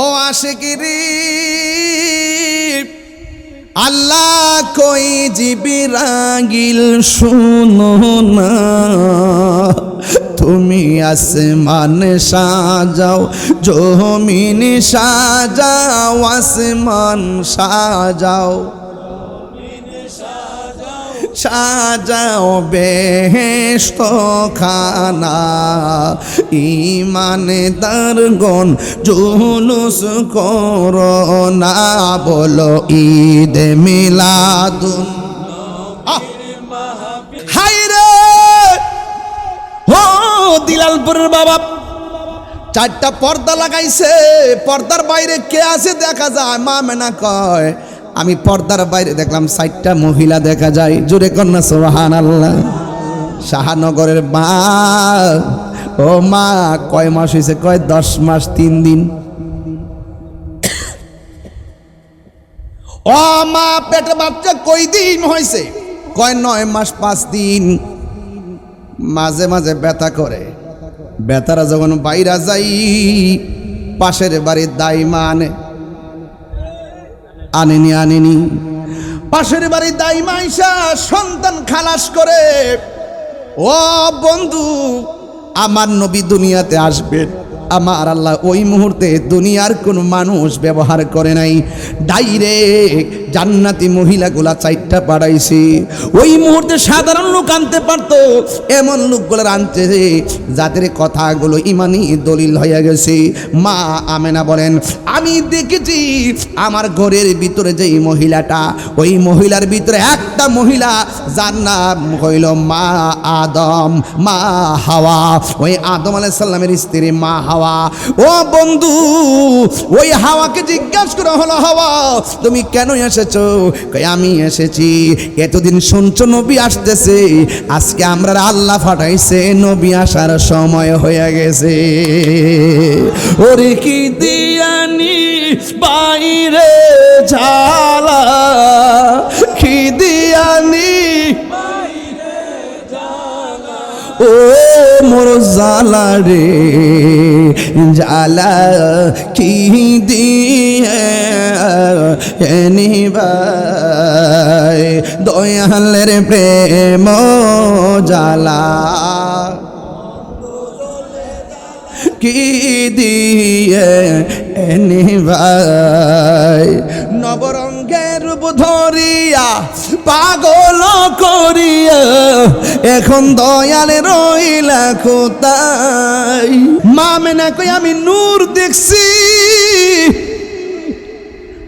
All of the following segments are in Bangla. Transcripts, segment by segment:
ও আশিকিরি আল্লাহ কই জিবরাইল শুনো না, তুমি আসমান সাজাও জমিন সাজাও, আসমান সাজাও সাজাও বেহেশত খানা, ঈমানদারগণ জুলুস করো না, বলো ঈদ মিলাদুন। হায়রে ও দিলালপুরের বাবা, চারটা পর্দা লাগাইছে, পর্দার বাইরে কে আছে দেখা যায়। মা মেনা কয় আমি পর্দার বাইরে দেখলাম 4টা মহিলা দেখা যায়। জোরে কন্যা সুবহানাল্লাহ। শাহনগরের মা, ও মা কয় মাস হয়েছে? কয় 10 মাস 3 দিন। ও মা পেটে বাচ্চা কই দিন হয়েছে? কয় 9 মাস 5 দিন। মাঝে মাঝে ব্যথা করে, ব্যথারা যখন বাইরা যাই পাশের বাড়ির দাইমা আনেনি পাশের বাড়ির দাইমা আইসা সন্তান খালাস করে। ও বন্ধু, আমার নবী দুনিয়াতে আসবেন, আমার আল্লাহ ওই মুহূর্তে দুনিয়ার কোন মানুষ ব্যবহার করে নাই, ডাইরেক্ট জান্নাতি মহিলাগুলা 4টা পাঠাইছি। ওই মুহূর্তে সাধারণ লোক আনতে পারতো, এমন লোকগুলো আনছে যাদের কথাগুলো ইমানি দলিল হয়ে গেছে। মা আমেনা বলেন আমি দেখেছি আমার ঘরের ভিতরে যেই মহিলাটা, ওই মহিলার ভিতরে একটা মহিলা যার নাম হইল মা আদম, মা হাওয়া, ওই আদম আলাইহিস সালামের স্ত্রী মা হাওয়া। ও বন্ধু, ওই হাওয়াকে জিজ্ঞাসা করা হলো, হাওয়া তুমি কেন এসেছো? আমি এসেছি এতদিন শুনছো নবী আসতেছে, আজকে আমরা আল্লাহ পাঠাইছে, নবী আসার সময় হয়ে গেছে। ওরে কি দিয়ানি বাইরে ঝালা, কি দিয়ানি ও মোর জালা রে জালা, কি দিয়ে নিবাই দয়ালের প্রেম জালা, কি দিয়ে নিবাই নবরঙ্গের রূপ ধরিয়া পাগল করিয়া, এখন দয়ালে রইলা কোথায়? মা মেনা কই আমি নূর দেখছি।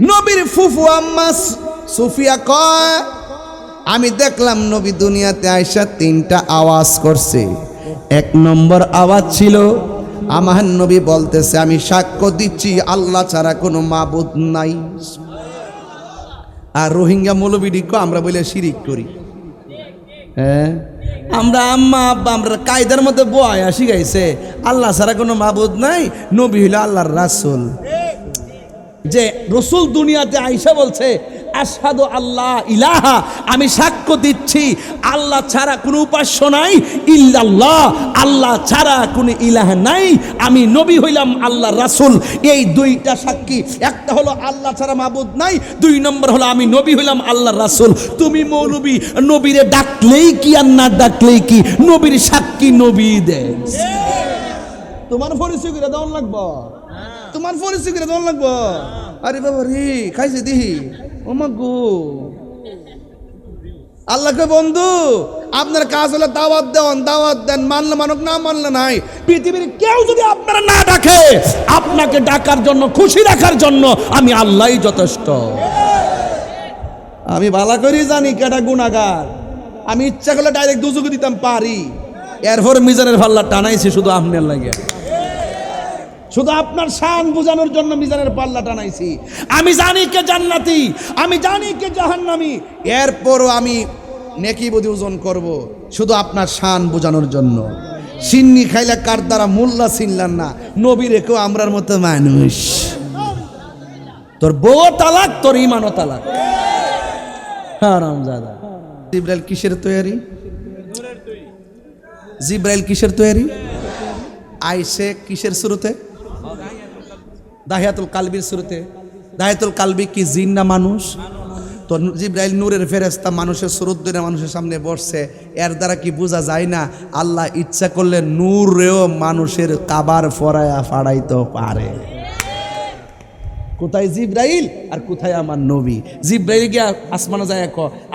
নবীর ফুফু আম্মা সুফিয়া কয় আমি দেখলাম নবী দুনিয়াতে আইসা 3টা আওয়াজ করছে। 1 নম্বর আওয়াজ ছিল আমার নবী বলতেছে আমি সাক্ষ্য দিচ্ছি আল্লাহ ছাড়া কোনো মাবুদ নাই। আর রোহিঙ্গা মৌলবীডি আমরা বলে শিরিক করি। হ্যাঁ, আমরা আম্মা আব্বা আমরা কায়দার মধ্যে বয়া শিখাইছে আল্লাহ ছাড়া কোনো মাবুদ নাই, নবী হইল আল্লাহর রাসূল। যে রসুল দুনিয়াতে আইসা বলছে আশহাদু আল্লাহ ইলাহা, আমি সাক্ষ্য দিচ্ছি আল্লাহ ছাড়া কোনো উপাস্য নাই, ইল্লাল্লাহ, আল্লাহ ছাড়া কোনো ইলাহ নাই, আমি নবী হইলাম আল্লাহর রাসূল। এই 2টা সাক্ষী, একটা হলো আল্লাহ ছাড়া মাবুদ নাই, 2 নম্বর হলো আমি নবী হইলাম আল্লাহর রাসূল। তুমি মৌলবী, নবীরে ডাকলেই কি আর না ডাকলেই কি, নবীর সাক্ষী নবী দেন। তোমার পরিচয় করে দেওয়ার লাগবো, তোমার পরিচয় করে দেওয়ার লাগবো। আরে বাবা রে খাইছে দিহি ও মা গো। আল্লাহকে বন্ধু আপনার কাজ হলো দাওয়াত দেন, দাওয়াত দেন, মানলে মানুক না মানলে নাই। পৃথিবীর কেউ যদি আপনারা না ডাকে, আপনাকে ডাকার জন্য খুশি রাখার জন্য আমি আল্লাহই যথেষ্ট। আমি ভালো করে জানি কেটা গুনাহগার, আমি ইচ্ছা করলে ডাইরেক্ট দুজকে দিতাম পারি, এরপর মিজানের পাল্লা টানাইছি শুধু আপনার লাগে, শুধু আপনার শান বোঝানোর জন্য মিজানের পাল্লা টানাইছি। আমি জানি কে জান্নাতি, আমি জানি কে জাহান্নামী, এরপরও আমি নেকি বদি ওজন করব শুধু আপনার শান বোঝানোর জন্য। সিন্নি খাইলে কার দ্বারা মোল্লা চিনলেন না, নবী রেখেও আমরার মতো মানুষ। তোর বউ তালাক, তোর ইমানও তালাক। হারামজাদা। জিব্রাইল কিসের তৈরি? জিব্রাইল কিসের তৈরি? আইসে কিসের শুরুতে? দাহিয়াতুল কালবির শুরুতে। দাহিয়াতুল কালবি কি জিন না মানুষ? তো জিবরাইল নূরের ফেরেশতা মানুষের সুরত ধরে মানুষের সামনে বসছে, এর দ্বারা কি বোঝা যায় না আল্লাহ ইচ্ছা করলে নূরেও মানুষের কাবার ফরায়া ফাড়াইতে পারে? কোথায় জিবরাইল আর কোথায় আমার নবী? জিবরাইল গিয়া আসমানে যায়,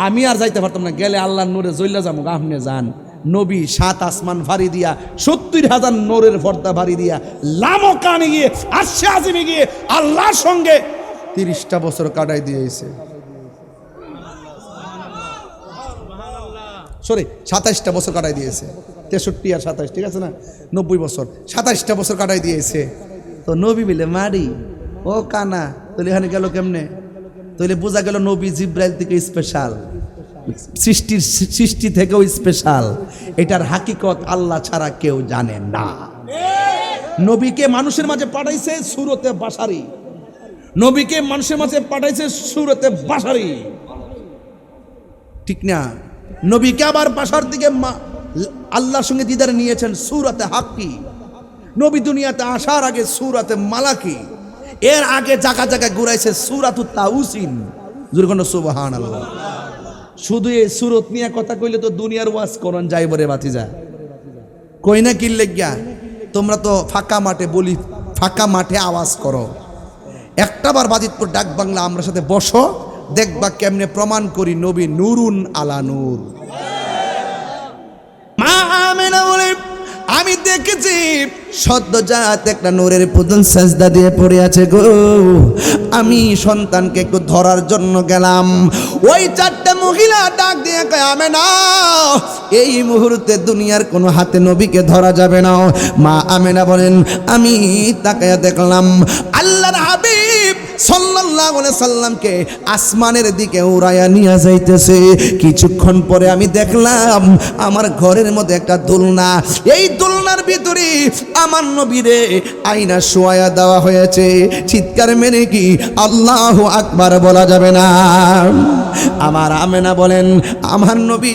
আমি আর যাইতে পারতাম না, গেলে আল্লাহর নূরে জ্বললা যাবো, আপনি যান। নবী 7 আসমান ভারী দিয়া 70,000 নূরের পর্দা ভারী দিয়া লামকানে গিয়ে আরশে আজিমে গিয়ে আল্লাহর সঙ্গে 30টা বছর কাটাই দিয়েছে। সরি 27টা বছর কাটাই দিয়েছে। 63 আর 27 ঠিক আছে না, 90 বছর, 27টা বছর কাটাই দিয়েছে। তো নবী বলে মারি ও কানা, তাহলে এখানে গেল কেমনে? তাহলে বোঝা গেল নবী জিবরাইল থেকে স্পেশাল, সৃষ্টি থেকেও স্পেশাল। এটার হাকিকত আল্লাহ ছাড়া কেউ জানে না। নবীকে মানুষের মাঝে পাঠাইছে সূরতে বাশারি, নবীকে মানুষের মাঝে পাঠাইছে সূরতে বাশারি, ঠিক না? নবীকে আবার বাশার দিকে আল্লাহর সঙ্গে দিদার নিয়েছেন সূরতে হাক্কি। নবী দুনিয়াতে আসার আগে সূরতে মালাকি, এর আগে জায়গা জায়গায় ঘুরাইছে সূরাতুত তাউসিন। জোরে সুবহানাল্লাহ। শুধু এই সূরত নিয়ে কথা কইলে তো দুনিয়ার ওয়াজ করন যাইব রে বাতিজা, কই না কি লেগিয়া? তোমরা তো ফাঁকা মাঠে বলি, ফাঁকা মাঠে আওয়াজ করো। একটাবার বাজিতপুর ডাক বাংলা আমরা সাথে বসো, দেখবা কেমনে প্রমাণ করি নবী নূরুন আলা নূর। মা আমেনা বলে আমি দেখেছি সদ্যজাত একটা নূরের পুতুল সাজদা দিয়ে পড়ে আছে গো। আমি সন্তানকে একটু ধরার জন্য গেলাম, ওই 4টে মহিলা ডাক দিয়ে কয় আমেনা এই মুহূর্তে দুনিয়ার কোনো হাতে নবীকে ধরা যাবে না। মা আমেনা বলেন আমি তাকায়া দেখলাম আল্লাহর হাবিব সাল্লাল্লাহু আলাইহি সাল্লামকে আসমানের দিকে উড়াইয়া নিয়ে যাইতেছে। কিছুক্ষণ পরে আমি দেখলাম আমার ঘরের মধ্যে একটা দোলনা, এই দোলনার ভিতরে আমার নবীরে আয়না শোয়া দেওয়া হয়েছে। চিৎকার মেরে কি আল্লাহু আকবার বলা যাবে না? আমার আমেনা বলেন আমার নবী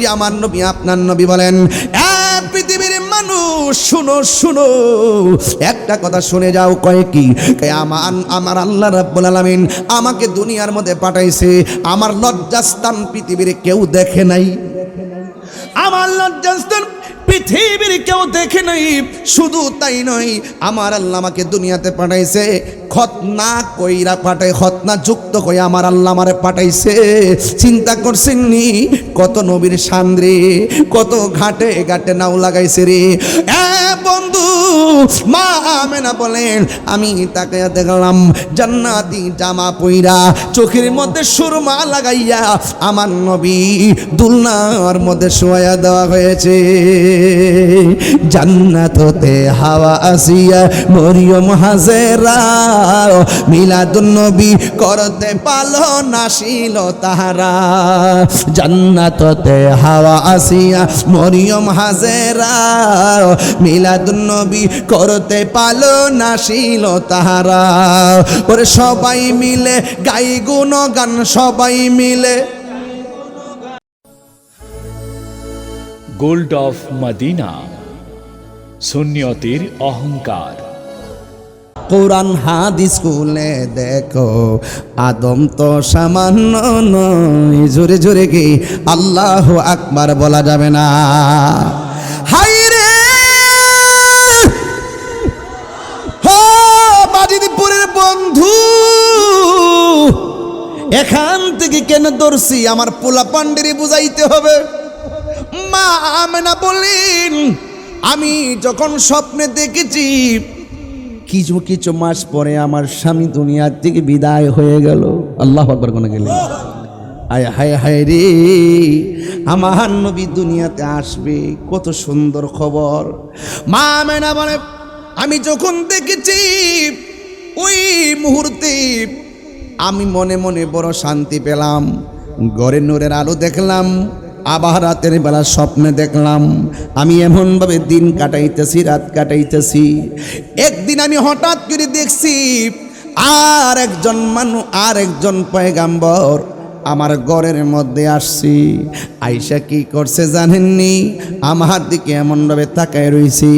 আপনার নবী বলেন পৃথিবীর মানুষ শুনো শুনো, একটা কথা শুনে যাও। কয় কি? আমার আল্লাহ রাব্বুল আলামিন আমাকে দুনিয়ার মধ্যে পাঠাইছে, আমার লজ্জাস্থান পৃথিবীর কেউ দেখে নাই, আমার লজ্জাস্থান পৃথিবীর কেউ দেখে নাই। শুধু তাই নয়, আমার আল্লাহ আমাকে দুনিয়াতে পাঠাইছে খতনা কইরা পাঠাই, খতনা যুক্ত কই আমার আল্লাহ আমারে পাঠাইছে। চিন্তা করছেন নি কত নবীর সান্দ্রে, কত ঘাটে ঘাটে নাও লাগাইছে রে বন্ধু। মা আমেনা বলেন আমি তাকে দেখলাম জান্নাতি জামা পইরা, চোখের মধ্যে সুরমা লাগাইয়া আমার নবী দুলনার মধ্যে শোয়া দেওয়া হয়েছে। জান্নাত হতে হাওয়া আসিয়া মরিয়ম হাজেরা মিলাদুন নবী করতে পালন আসিল তাহারা। জান্নাত হতে হাওয়া আসিয়া মরিয়ম হাজেরা মিলাদুন নবী করতে পালন আসিল তাহারা। ওরে সবাই মিলে গাই গুণগান, সবাই মিলে। গোল্ড অফ মদিনা, সুন্নিয়তের অহংকার। কোরআন হাদিস খুলে দেখো আদম তো সামান্য নয়। জোরে জোরে কি আল্লাহু আকবার বলা যাবে না? হাই রে হো বাজিদপুরের বন্ধু, এখান থেকে কেন ধরছি আমার পোলা পান্ডেরি বুঝাইতে হবে। মা আমেনা বলেন আমি যখন স্বপ্নে দেখেছি কিছু কিছু মাস পরে আমার স্বামী দুনিয়ার থেকে বিদায় হয়ে গেল। আল্লাহু আকবার কোন গেলে আয় হায় হায় রে, আমার নবী দুনিয়াতে আসবে, কত সুন্দর খবর। মা আমেনা বলে আমি যখন দেখেছি ওই মুহূর্তে আমি মনে মনে বড় শান্তি পেলাম। ঘরে নূরের আলো দেখলাম, আবার রাতের বেলা স্বপ্নে দেখলাম আমি এমনভাবে দিন কাটাইতেছি, রাত কাটাইতেছি। একদিন আমি হঠাৎ করে দেখছি আর একজন পয়গাম্বর আমার ঘরের মধ্যে আসছি। আয়েশা কি করছে জানেননি? আমার দিকে এমনভাবে তাকায় রয়েছি,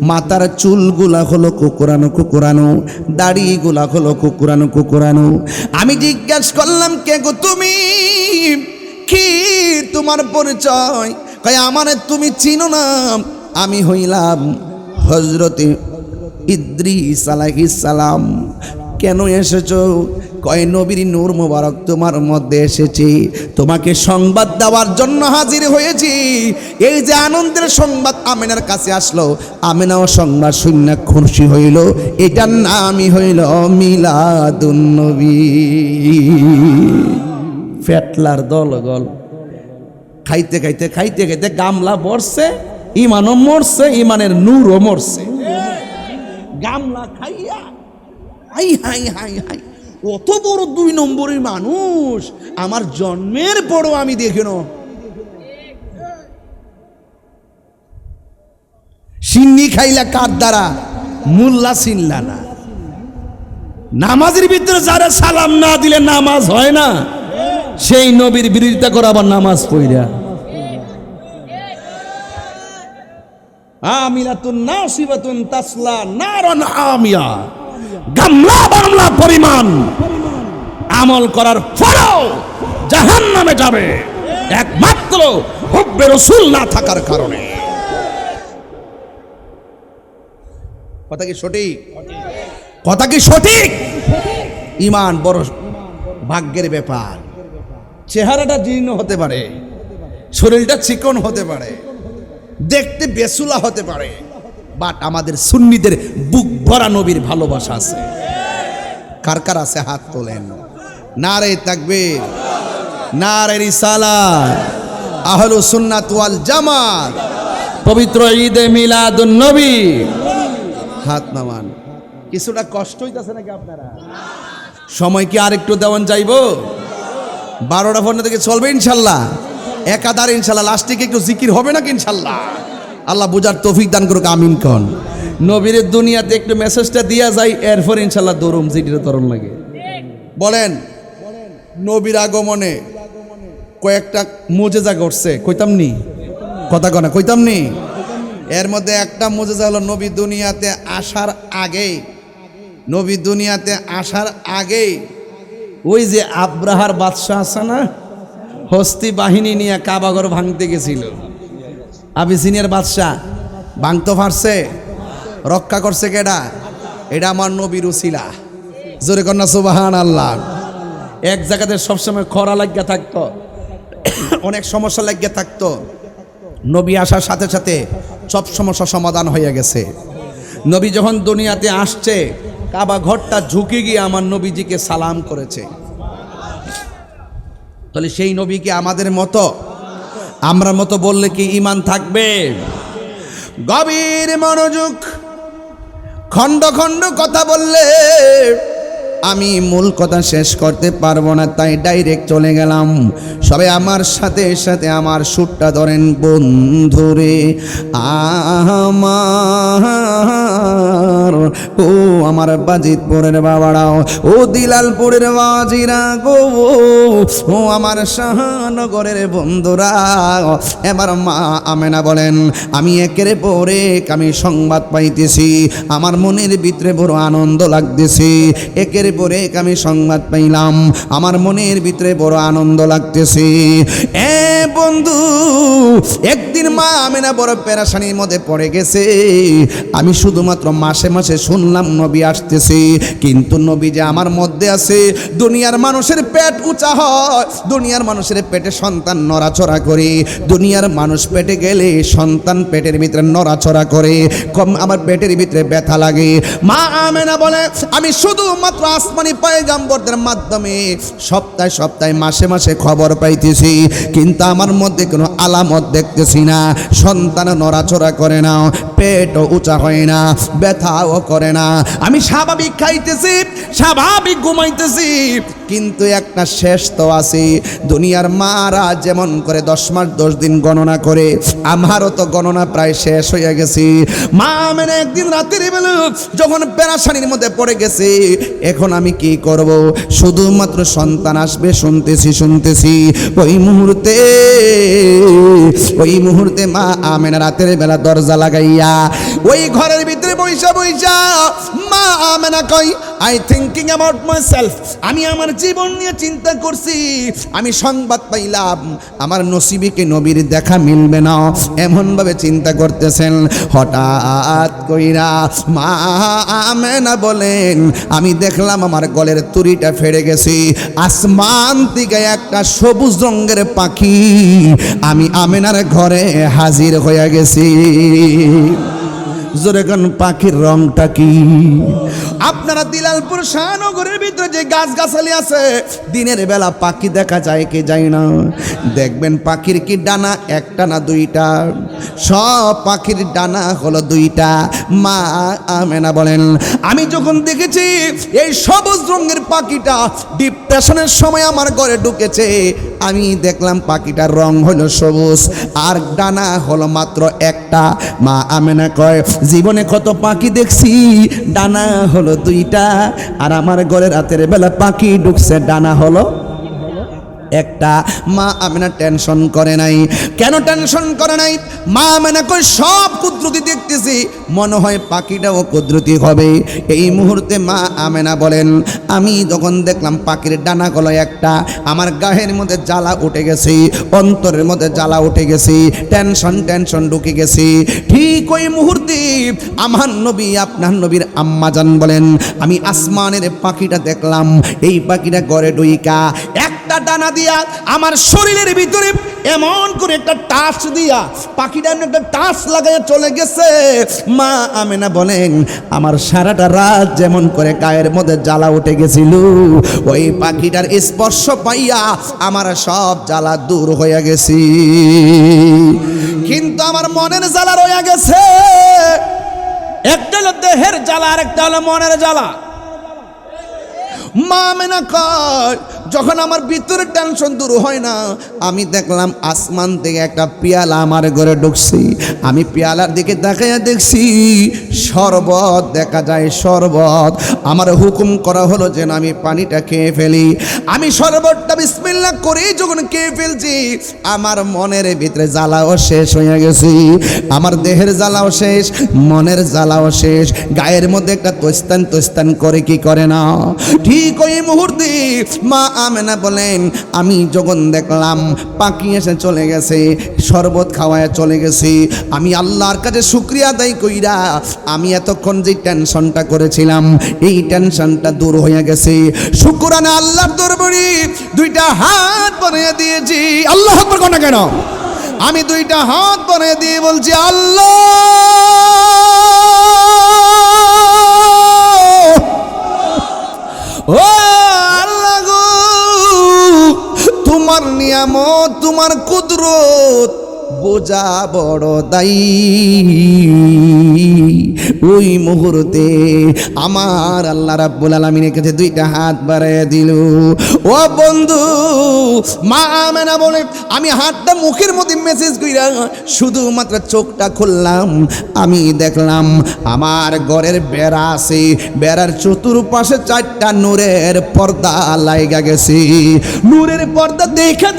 মাথার চুলগুলা হলো কুকুরানো কুকুরানো, দাড়িগুলা হলো কুকুরানো কুকুরানো। আমি জিজ্ঞাসা করলাম, কে গো তুমি? কি তোমার পরিচয়? কয় আমারে তুমি চিনো না? আমি হইলাম হযরতে ইদ্রিস আলাইহিস সালাম। কেন এসেছো? কয় নবীর নূর মোবারক তোমার মধ্যে এসেছি, তোমাকে সংবাদ দেওয়ার জন্য হাজির হয়েছি। এই যে আনন্দের সংবাদ আমেনার কাছে আসলো, আমেনাও সংবাদ শুনে খুশি হইল। এটার নামই হইল মিলাদুন নবী। ফেটলার দলগল খাইতে খাইতে খাইতে খাইতে গামলা বর্ষে, ইমানও মরছে, ইমানের নূরও মরছে। গামলা খাইয়া হাই হাই হাই হাই, অত বড় 2 নম্বরের মানুষ আমার জন্মের পরও আমি দেখি না। সিন্নি খাইলা কার দ্বারা? মোল্লা চিনলা না। নামাজের ভিতরে যারা সালাম না দিলে নামাজ হয় না, সেই নবীর বিরোধিতা করে আবার নামাজ পড়া। আমিলাতুন নাসিবাতুন তাসলা নারান হামিয়া। গামলা বামলা পরিমাণ আমল করার পরেও জাহান্নামে যাবে, একমাত্র হুব্বে রাসূল না থাকার কারণে। কথা কি সঠিক? কথা কি সঠিক? ঈমান বড় ভাগ্যের ব্যাপার। চেহারাটা জীর্ণ হতে পারে, শরীরটা চিকন হতে পারে, দেখতে বেসুলা হতে পারে, বাট আমাদের সুন্নিদের বুক ভরা নবীর ভালোবাসা আছে। কার কার আছে হাত তোলেন। নারে তাকবীর, নারে রিসালাত, আহলুস সুন্নাত ওয়াল জামাত, পবিত্র ঈদে মিলাদুন নবী। হাত নামান। কিছুটা কষ্ট হইতাছে নাকি আপনারা? সময় কি আরেকটু দেওয়ান যাইবো? 12টা পর্যন্ত থেকে চলবে ইনশাল্লাহ। একাধারে ইনশাল্লাহ। লাস্টে একটু জিকির হবে নাকি ইনশাল্লাহ? আল্লাহ বুঝার তৌফিক দান করুক, আমিন কোন। নবীর দুনিয়াতে একটু মেসেজটা দিয়া যায়, এরপর ইনশাল্লাহ দরুম জিকিরের তরণ লাগে। বলেন, নবীর আগমনে কয়েকটা মুজেজা ঘটছে, কইতাম নি? কথা কনা কইতাম নি? এর মধ্যে একটা মুজেজা হলো নবী দুনিয়াতে আসার আগে, নবী দুনিয়াতে আসার আগে ওই যে আব্রাহার বাদশাহ আছে না, হস্তি বাহিনী নিয়ে কাবাঘর ভাঙতে গেছিল। আবিসিনিয়ার বাদশাহ ভাঙতে পারছে, রক্ষা করছে কেডা? এটা আমার নবীর উসিলা। জোরে কন্যা সুবহানাল্লাহ। এক জায়গাতে সবসময় খরা লাগিয়া থাকতো, অনেক সমস্যা লাগিয়া থাকতো। নবী আসার সাথে সাথে সব সমস্যা সমাধান হয়ে গেছে। নবী যখন দুনিয়াতে আসছে, কাবা ঘরটা ঝুঁকে গিয়ে আমার নবীজিকে সালাম করেছে। তাহলে সেই নবী কি আমাদের মতো, আমরা মতো বললে কি ঈমান থাকবে? গভীর মনোযোগ, খণ্ড খণ্ড কথা বললে আমি মূল কথা শেষ করতে পারবো না, তাই ডাইরেক্ট চলে গেলাম। সবে আমার সাথে সাথে আমার সুরটা ধরেন, বন্ধুরে আমার, ও আমার বাজিতপুরের বাবারাও, ও দিলালপুরের বাজিরা গো, ও আমার শাহনগরের বন্ধুরা। এবার মা আমেনা বলেন, আমি একের পরে আমি সংবাদ পাইতেছি, আমার মনের ভিতরে বড় আনন্দ লাগতেছে। একের পরে আমি সংবাদ পাইলাম, আমার মনের ভিতরে বড় আনন্দ লাগতেছে। এ বন্ধু, একদিন মা আমেনা বড় পেরেশানির মধ্যে পড়ে গেছে। আমি শুধুমাত্র মাসে মাসে শুনলাম নবী আসতেছে, কিন্তু নবী যে আমার মধ্যে আছে। দুনিয়ার মানুষের পেট উঁচা হয়, দুনিয়ার মানুষের পেটে সন্তান নড়াচড়া করে, দুনিয়ার মানুষ পেটে গেলে সন্তান পেটের ভিতরে নড়াচড়া করে, কম আমার পেটের ভিতরে ব্যথা লাগে। মা আমেনা বলে, আমি শুধুমাত্র আসমানি পয়গম্বরদের মাধ্যমে সপ্তাহে সপ্তাহে মাসে মাসে খবর পাইতেছি, কিন্তু আমার মধ্যে কোনো আলামত দেখতেছি না। সন্তান নড়াচড়া করে না, পেটও উঁচা হয় না, ব্যথাও করে না। আমি স্বাভাবিক খাইতেছি, স্বাভাবিক ঘুমাইতেছি, কিন্তু একটা শেষ তো আছে। দুনিয়ার মারা যেমন করে 10 মাস 10 দিন গণনা করে, আমারও তো গণনা প্রায় শেষ হয়ে গেছে। মা মেনে একদিন রাতের বেলা যখন পেরাশানির মধ্যে পড়ে গেছে, এখন আমি কি করব? শুধুমাত্র সন্তান আসবে শুনতেছি। ওই মুহূর্তে মা আমেনা রাতের বেলা দরজা লাগাইয়া ওই ঘরের ভিতরে বইসা মা আমেনা কই, I thinking about my self, আমি আমার জীবন নিয়ে চিন্তা করছি। আমি সংবাদ পাইলাম আমার নসিবিকে নবীর দেখা মিলবে না, এমনভাবে চিন্তা করতেছেন। হঠাৎ কইরা মা আমেনা বলেন, আমি দেখলাম আমার গলের তুড়িটা ফেড়ে গেছে। আসমান থেকে একটা সবুজ রঙের পাখি আমি আমেনার ঘরে হাজির হয়ে গেছি। জোরে কোন পাখির রংটা কি? আপনারা দিলালপুর শাহনগরের ভিতরে যে গাছগাছালি আছে, দিনের বেলা পাখি দেখা যায় কি যায় না? দেখবেন পাখির কি ডানা একটা না দুইটা? সব পাখির ডানা হলো দুইটা। মা আমেনা বলেন, আমি যখন দেখেছি এই সবুজ রঙের পাখিটা ডিপ্রেশনের সময় আমার ঘরে ঢুকেছে, আমি দেখলাম পাখিটার রং হলো সবুজ আর ডানা হলো মাত্র একটা। মা আমেনা কয়, জীবনে কত পাখি দেখছি, ডানা হলো দুইটা, আর আমার ঘরে রাতের বেলা পাখি ঢুকছে, ডানা হলো একটা। মা আমেনা টেনশন করে নাই। কেন টেনশন করে নাই? মা আমেনা কই, সব কুদরতি দেখতেছি, মনে হয় পাখিটাও কুদরতি হবে। এই মুহূর্তে মা আমেনা বলেন, আমি যখন দেখলাম পাখির ডানা গলো একটা, আমার গায়ের মধ্যে জ্বালা উঠে গেছে, অন্তরের মধ্যে জ্বালা উঠে গেছে, টেনশন ঢুকে গেছে। ঠিক ওই মুহূর্তে আমার নবী, আপনার নবীর আম্মা জান বলেন, আমি আসমানের পাখিটা দেখলাম। এই পাখিটা ঘরে ঢুইকা একটা ডানা দিয়া আমার শরীরের ভিতরে এমন করে একটা টাচ দিয়া পাখিটা একটা টাচ লাগাইয়া চলে গেছে। মা আমেনা বলেন, আমার সারাটা রাত যেমন করে গায়ের মধ্যে জ্বালা উঠে গেছিল, ওই পাখিটার স্পর্শ পাইয়া আমার সব জ্বালা দূর হয়ে গেছে। কিন্তু আমার মনের জ্বালা রয়ে গেছে। একটা হলো দেহের জ্বালা, আর একটা হলো মনের জ্বালা। মা আমেনা কয়, যখন আমার ভিতরে টেনশন দূর হয় না, আমি দেখলাম আসমান থেকে একটা পেয়ালা আমার ঘরে ঢুকছি। আমি পেয়ালার দিকে তাকাইয়া দেখছি শরবত দেখা যায়, শরবত। আমার হুকুম করা হলো যেন আমি পানিটা খেয়ে ফেলি। আমি শরবতটা বিসমিল্লাহ করে যখন খেয়ে ফেলছি, আমার মনের ভিতরে জ্বালাও শেষ হয়ে গেছে, আমার দেহের জ্বালাও শেষ, মনের জ্বালাও শেষ। গায়ের মধ্যে একটা তোস্তান করে কি করে না? ঠিক ওই মুহূর্তে মা আমেনা বলেন, আমি যখন দেখলাম পাখি এসে চলে গেছে, শরবত খাওয়ায় চলে গেছে, আমি আল্লাহর কাছে শুকরিয়া আদায় কইরা আমি এতক্ষণ যে টেনশনটা করেছিলাম, এই টেনশনটা দূর হয়ে গেছে। শুকরানা আল্লাহর দরবারে দুইটা হাত বাড়িয়ে দিয়েছি। আল্লাহু আকবার কোন কেন? আমি দুইটা হাত বাড়িয়ে দিয়ে বলছি, আল্লাহ ও আল্লাহ গো, তোমার নিয়ামত, তোমার কুদরত বোঝা বড় দায়ী। ওই মুহূর্তে আমার আল্লাহ রাব্বুল আলামিনের কাছে দুইটা হাত বাড়াইয়া দিল। ও বন্ধু, মা আমেনা বলে, আমি হাতটা মুখের মধ্যে মেসেজ কইরা শুধুমাত্র চোখটা খুললাম, আমি দেখলাম আমার ঘরের বেড়া আছে, বেড়ার চতুর্পাশে 4টা নূরের পর্দা লাইগা গেছে। নূরের পর্দা দেখা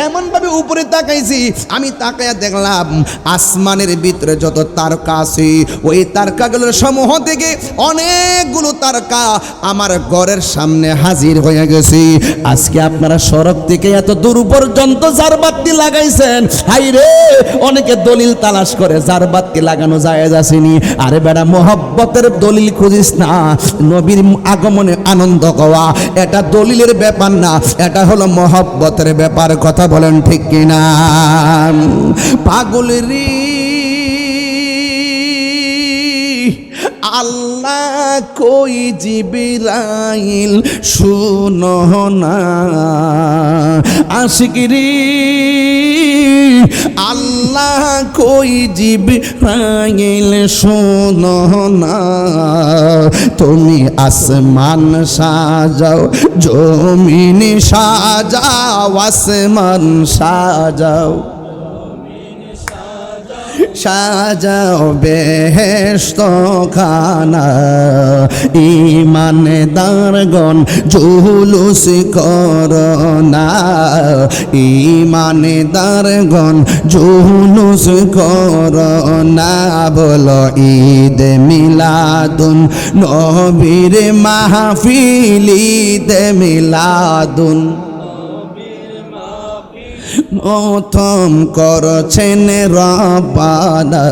এমন ভাবে উপরে তাকাইছি, আমি তাকায়া দেখলাম আসমানের ভিতরে যত তারকা আছে, ওই তারকাগুলোর সমূহ থেকে অনেকগুলো তারকা আমার ঘরের সামনে হাজির হয়ে গেছে। আজকে আপনারা সড়ক থেকে এত দূর পর্যন্ত জারবাতি লাগাইছেন, হাই রে, অনেকে দলিল তালাশ করে জারবাতি লাগানো জায়েজ আসেনি। আরে বেটা, মোহব্বতের দলিল খুঁজিস না, নবীর আগমনে আনন্দ হওয়া এটা দলিলের ব্যাপার না, এটা হলো মোহব্বতের ব্যাপার। কথা বলেন ঠিক কিনা? পাগল রে, আল্লাহ কই জিবরাইল শুনো না, আশিক রে আল্লাহ কই জিবরাইল শোনো না, তুমি আসমান সাজাও জমিন সাজাও, আসমান সাজাও সাজাও বেহেশত খানা, ইমানদারগণ জুলুস করোনা, ইমানদারগণ জুলুস করোনা। বলো ঈদ মিলাদুন নবীর মাহফিল, ঈদ মিলাদুন প্রথম করছেন রব্বানা,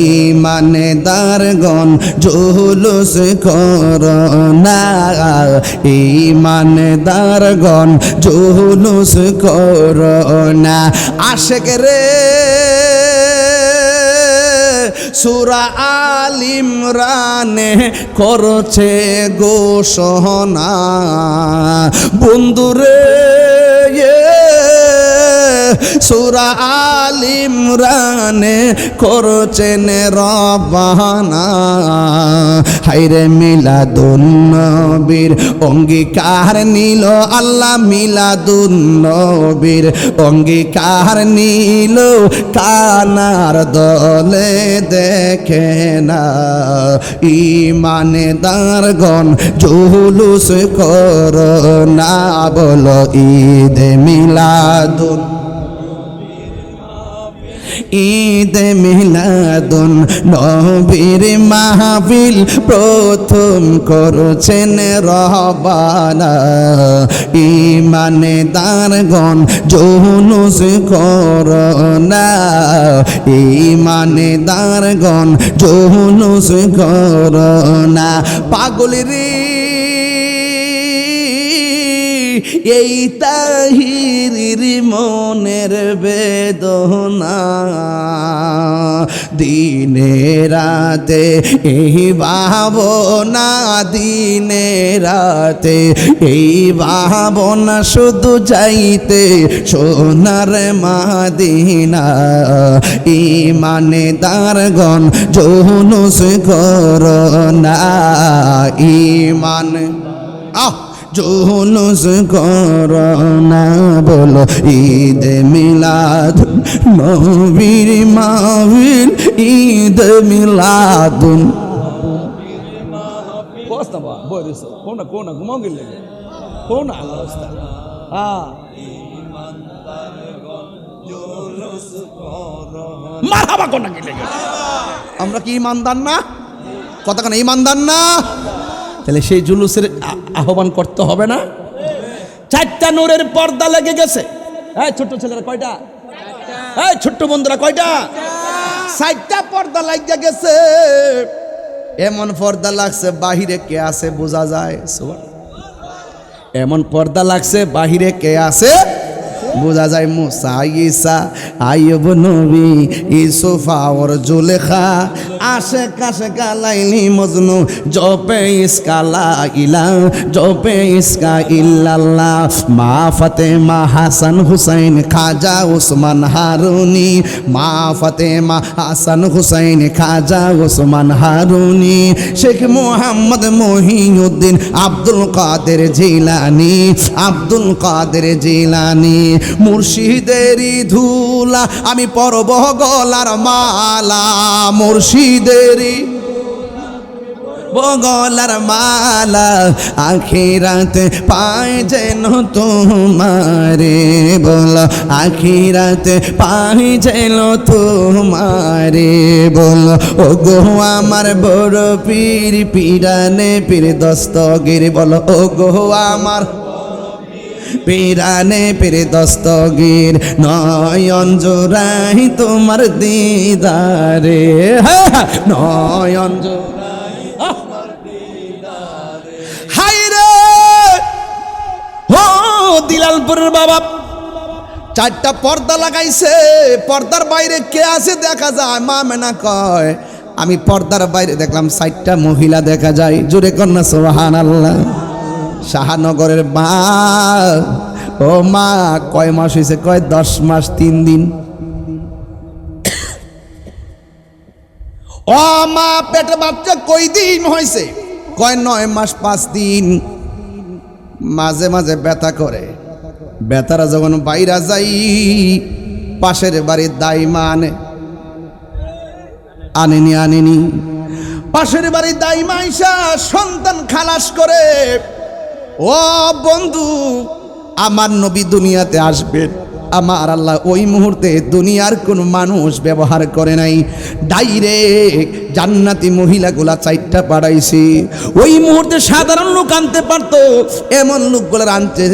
ইমানদারগণ জুলুস করোনা, ইমানদারগণ জুলুস করোনা। আশেক রে সূরা আল ইমরানে করছে ঘোষণা, বন্ধুরে সূরা আল ইমরানে করছেন রব্বানা, হায়রে মিলাদুন নবীর অঙ্গীকার নিল আল্লাহ, মিলাদুন নবীর অঙ্গীকার নিল, কানার দলে দেখে না, ইমানদারগণ জুলুস করোনা। বলো ঈদ মিলাদুন, ঈদ মিলাদুন নবীর মাহফিল প্রথম করছেন রব্বানা, ইমানদারগণ জুলুস করোনা, ইমানদারগণ জুলুস করোনা। পাগলের এই তাহিরির মনের বেদনা, দিনে রাতে এই ভাবনা, দিনে রাতে এই ভাবনা, শুধু যাইতে সোনার মাদিনা, ইমানদারগণ জুলুস করোনা, ইমান জুলুস করোনা। বলো ঈদ মিলাদুন নবীর মাহফিল, ঈদ মিলাদুন আমরা কি ইমানদার না? কতক্ষণ ইমানদার না? তাহলে সেই জুলুসের আহ্বান করতে হবে না? চারটা নূরের পর্দা লেগে গেছে। এই ছোট্ট ছেলেরা কয়টা? এই ছোট্ট বন্ধুরা কয়টা? চারটা পর্দা লেগে গেছে। এমন পর্দা লাগছে বাহিরে কে আছে বোঝা যায়, এমন পর্দা লাগছে বাহিরে কে আছে বোঝা যায়। মুসা ঈসা আইয়ুব নবী ইউসুফ আর জুলেখা, আশে কাশে কালাইলি মজনু, জপে ইসকা লা ইলাহা, জপে ইসকা ইল্লাল্লাহ। মা ফাতেমা হাসান হুসাইন খাজা ওসমান হারুনি, মা ফাতেমা হাসান হুসাইন খাজা ওসমান হারুনি। শেখ মোহাম্মদ মহিউদ্দিন আব্দুল কাদের জিলানি, আব্দুল কাদের জিলানি। মুর্শিদেরই ধুলা আমি পরব গলার মালা, মুর্শিদেরই বগলার মালা, আখিরাতে পাই যেন তোমারে। বলো আখিরাতে পাই যেন তোমারে। বলো ও গো আমার বড় পীর, পীরানে পীর দস্তগীর। বলো ও গো আমার পীরানে পীর দস্তগীর, নয়ন জোড়াই তোমার দিদারে, নয়ন হায়রে। ও দিলালপুরের বাবা চারটা পর্দা লাগাইছে, পর্দার বাইরে কে আছে দেখা যায়। মা মেনা কয় আমি পর্দার বাইরে দেখলাম চারটা মহিলা দেখা যায়। জোরে কন্যা সুবহানাল্লাহ। শাহনগরের মা ও মা কয় মাস হয়েছে? কয় 10 মাস 3 দিন। ও মা পেটে বাচ্চা কয় দিন হয়েছে? কয় 9 মাস 5 দিন। মাঝে মাঝে ব্যথা করে, ব্যথারা যখন বাইরা যাই পাশের বাড়ির দাইমা আনেনি পাশের বাড়ির দাইমা আইসা সন্তান খালাস করে। ও বন্ধু, আমার নবী দুনিয়াতে আসবেন, আমার আল্লাহ ওই মুহূর্তে দুনিয়ার কোনো মানুষ ব্যবহার করে নাই, ডাইরেক্ট জান্নাতি মহিলাগুলা 4টা পাঠাইছে। ওই মুহূর্তে সাধারণ লোক আনতে পারতো, এমন লোকগুলো আনছে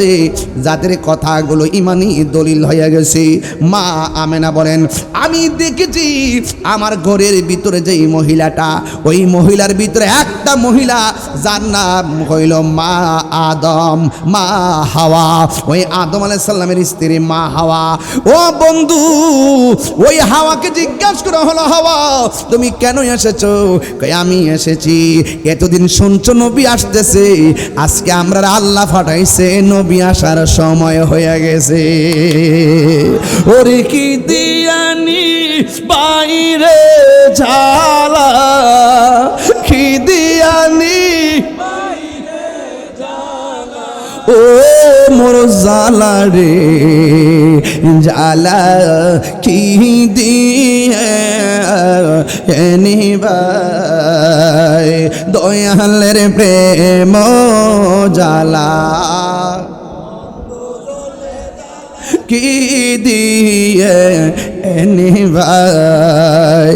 যাদের কথাগুলো ইমানি দলিল হয়ে গেছে। মা আমেনা বলেন, আমি দেখেছি আমার ঘরের ভিতরে যেই মহিলাটা, ওই মহিলার ভিতরে একটা মহিলা যার নাম হইল মা আদম, মা হাওয়া। ওই আদম আলাইহিস সালামের স্ত্রী মা হাওয়া। ও বন্ধু, ওই হাওয়াকে জিজ্ঞাসা করা হলো, হাওয়া তুমি কেন এসেছো? আমি এসেছি, এতদিন শুনছো নবী আসতেছে, আজকে আমরা আল্লাহ পাঠাইছে, নবী আসার সময় হয়ে গেছে। ওরে কি দিয়ানি বাইরে ঝালা, কি দিয়ানি ও মোর জালা রে জালা, কি দিয়ে নিবাই দয়ালের প্রেম জালা, কি দিয়ে নিবাই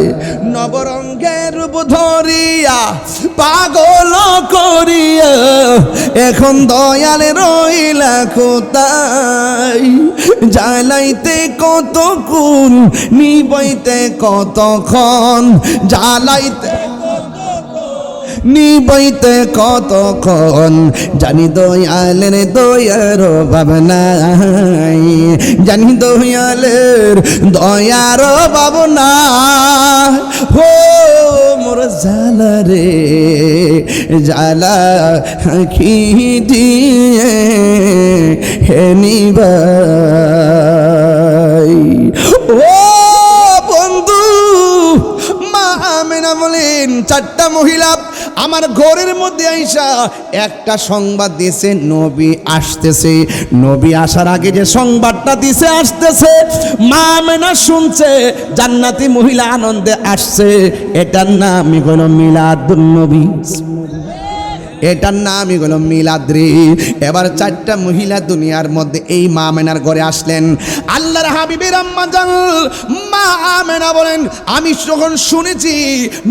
নবরঙ্গের রূপ ধরিয়া পাগল করিয়া, এখন দয়াল রইলা কোথায়? জ্বালাইতে কতক্ষণ, নিবাইতে কতক্ষণ, জ্বালাইতে নিবাইতে কতক্ষণ, জানি দয়ালের দয়ার ভাবনাই, জানি দয়ালের দয়ার ভাবনা। হো মোর জালা রে জালা, কি দিয়ে নিবাই। ও বন্ধু, মা আমেনা বলেন 4টা মহিলা আমার ঘরের মধ্যে আইসা একটা সংবাদ দিয়েছে, নবী আসতেছে। নবী আসার আগে যে সংবাদটা দিছে আসতেছে, মা আমেনা শুনছে জান্নাতি মহিলা আনন্দে আসছে। এটার নামই হলো মিলাদুন নবী, এটার নামই হলো মিলাদ রে। এবার 4টা মহিলা দুনিয়ার মধ্যে এই মা আমেনার ঘরে আসলেন। আল্লাহর হাবিবের আম্মা জান মা আমেনা বলেন, আমি যখন শুনেছি